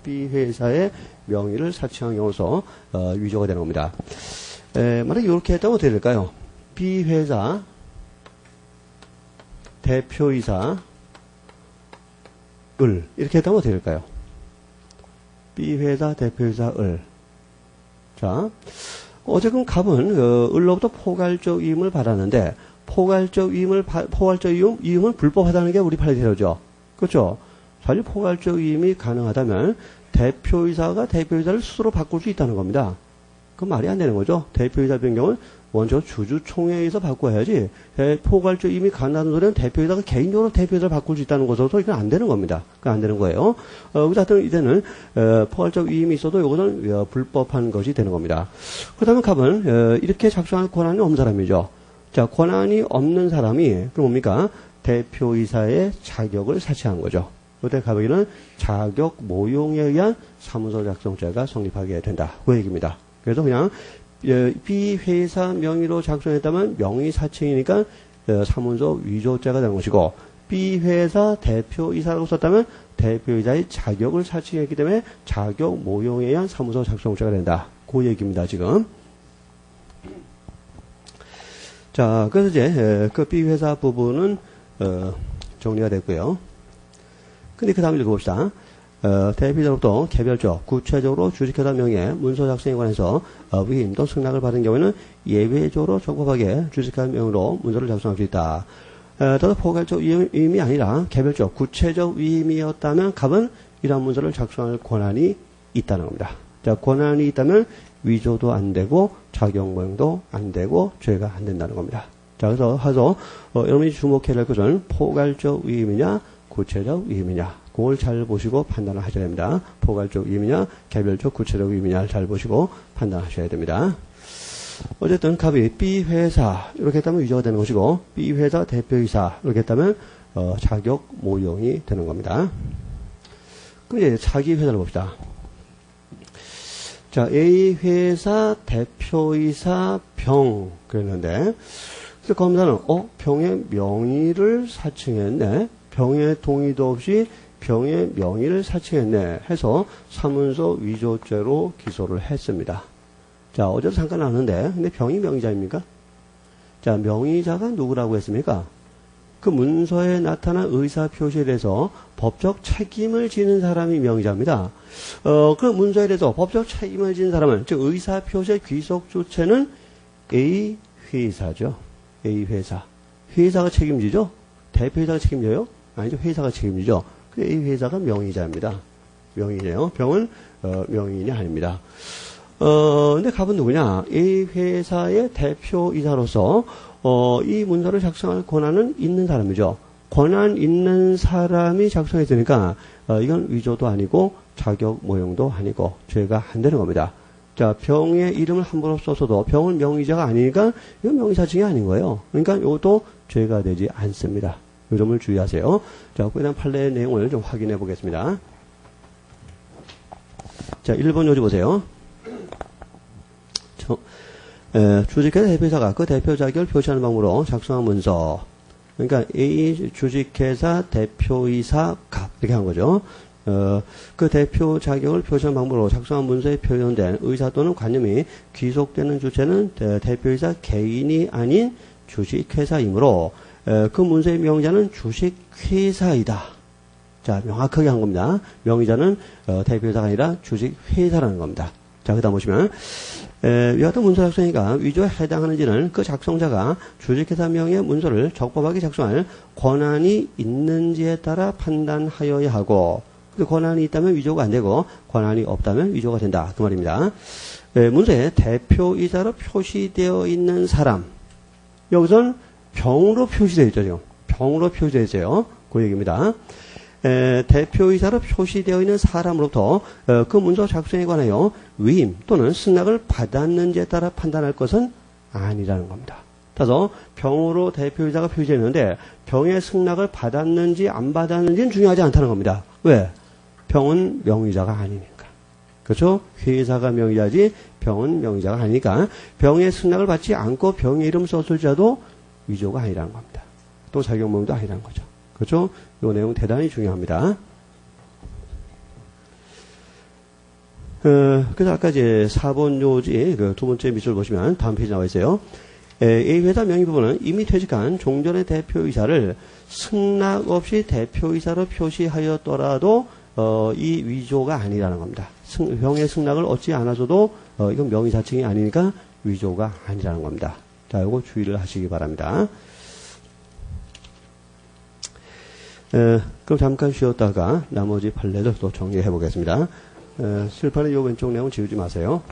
B 회사의 명의를 사칭한 경우로서 위조가 되는 겁니다. 만약에 이렇게 했다면 어떻게 될까요? B 회사 대표이사 을 이렇게 했다면 어떻게 될까요? B 회사 대표이사 을. 자, 어쨌든 갑은 을로부터 포괄적 위임을 받았는데 포괄적 위임은 불법하다는 게 우리 판례대로죠. 그렇죠? 사실 포괄적 위임이 가능하다면 대표이사가 대표이사를 스스로 바꿀 수 있다는 겁니다. 그건 말이 안 되는 거죠. 대표이사 변경은 먼저 주주총회에서 바꿔야지. 포괄적 위임이 가능하다는 소리는 대표이사가 개인적으로 대표이사를 바꿀 수 있다는 것으로서 이건 안 되는 겁니다. 그건 안 되는 거예요. 하여튼 이제는 포괄적 위임이 있어도 이것은 불법한 것이 되는 겁니다. 그렇다면 갑은 이렇게 작성할 권한이 없는 사람이죠. 자, 권한이 없는 사람이 그럼 뭡니까? 대표이사의 자격을 사치한 거죠. 그때 갑에게는 자격 모용에 의한 사무소 작성죄가 성립하게 된다. 그 얘기입니다. 그래서 그냥 B 회사 명의로 작성했다면 명의 사칭이니까 사문서 위조죄가 되는 것이고 B 회사 대표이사라고 썼다면 대표이사의 자격을 사칭했기 때문에 자격 모용에 의한 사무소 작성죄가 된다. 그 얘기입니다. 지금. 자, 그래서 이제 그 B 회사 부분은 정리가 됐고요. 근데 그 다음 읽어봅시다. 대표이사로부터 개별적, 구체적으로 주식회사 명의의 문서 작성에 관해서 위임 또 승낙을 받은 경우에는 예외적으로 적법하게 주식회사 명의로 문서를 작성할 수 있다. 따라서 포괄적 위임이 아니라 개별적, 구체적 위임이었다면 갑은 이러한 문서를 작성할 권한이 있다는 겁니다. 자, 권한이 있다면 위조도 안 되고 자격 모형도 안 되고 죄가 안 된다는 겁니다. 자, 그래서 여러분이 주목해야 할 것은 포괄적 위임이냐, 구체적 위임이냐. 그걸 잘 보시고 판단을 하셔야 됩니다. 포괄적 위임이냐, 개별적 구체적 위임이냐를 잘 보시고 판단하셔야 됩니다. 어쨌든 갑이 B 회사 이렇게 했다면 위조가 되는 것이고 B 회사 대표이사 이렇게 했다면 자격 모용이 되는 겁니다. 그럼 이제 자기 회사를 봅시다. 자, A 회사 대표이사 병 그랬는데 그래서 검사는 병의 명의를 사칭했네. 병의 동의도 없이 병의 명의를 사칭했네 해서 사문서 위조죄로 기소를 했습니다. 자, 어제도 잠깐 나왔는데 근데 병이 명의자입니까? 자, 명의자가 누구라고 했습니까? 그 문서에 나타난 의사표시에 대해서 법적 책임을 지는 사람이 명의자입니다. 그 문서에 대해서 법적 책임을 지는 사람은, 즉 의사표시의 귀속 주체는 A 회사죠. A 회사. 회사가 책임지죠? 대표이사가 책임져요? 아니죠. 회사가 책임지죠. 그 A 회사가 명의자입니다. 명의네요. 병은 명의인이 아닙니다. 근데 갑은 누구냐? A 회사의 대표이사로서 이 문서를 작성할 권한은 있는 사람이죠. 권한 있는 사람이 작성했으니까 이건 위조도 아니고 자격 모형도 아니고 죄가 안 되는 겁니다. 자, 병의 이름을 함부로 써서도 병은 명의자가 아니니까 이건 명의사칭이 아닌 거예요. 그러니까 이것도 죄가 되지 않습니다. 이 점을 주의하세요. 자, 그에 대한 판례의 내용을 좀 확인해 보겠습니다. 자, 1번 요지 보세요. 주식회사 대표이사가 그 대표 자격을 표시하는 방법으로 작성한 문서. 그러니까 A 주식회사 대표이사 갑 이렇게 한 거죠. 그 대표 자격을 표시하는 방법으로 작성한 문서에 표현된 의사 또는 관념이 귀속되는 주체는 대표이사 개인이 아닌 주식회사이므로 그 문서의 명의자는 주식회사이다. 자, 명확하게 한 겁니다. 명의자는 대표이사가 아니라 주식회사라는 겁니다. 자, 그 다음 보시면 위와 같은 문서 작성이가 위조에 해당하는지는 그 작성자가 주식회사 명의의 문서를 적법하게 작성할 권한이 있는지에 따라 판단하여야 하고, 그 권한이 있다면 위조가 안 되고 권한이 없다면 위조가 된다. 그 말입니다. 문서에 대표이사로 표시되어 있는 사람, 여기서는 병으로 표시되어 있죠. 지금 병으로 표시되어 있어요. 그 얘기입니다. 대표이사로 표시되어 있는 사람으로부터 그 문서 작성에 관하여 위임 또는 승낙을 받았는지에 따라 판단할 것은 아니라는 겁니다. 따라서 병으로 대표이사가 표시되어 있는데 병의 승낙을 받았는지 안 받았는지는 중요하지 않다는 겁니다. 왜? 병은 명의자가 아니니까. 그렇죠? 회사가 명의자지 병은 명의자가 아니니까 병의 승낙을 받지 않고 병의 이름 썼을지라도 위조가 아니라는 겁니다. 또 자격모형도 아니라는 거죠. 그렇죠? 이 내용 대단히 중요합니다. 그래서 아까 이제 4번 요지 그 두 번째 밑줄 보시면 다음 페이지 나와 있어요. A 회사 명의 부분은 이미 퇴직한 종전의 대표이사를 승낙 없이 대표이사로 표시하였더라도 이 위조가 아니라는 겁니다. 병의 승낙을 얻지 않아서도 이건 명의사칭이 아니니까 위조가 아니라는 겁니다. 자, 이거 주의를 하시기 바랍니다. 그럼 잠깐 쉬었다가 나머지 판례를 또 정리해 보겠습니다. 실판의 요 왼쪽 내용 지우지 마세요.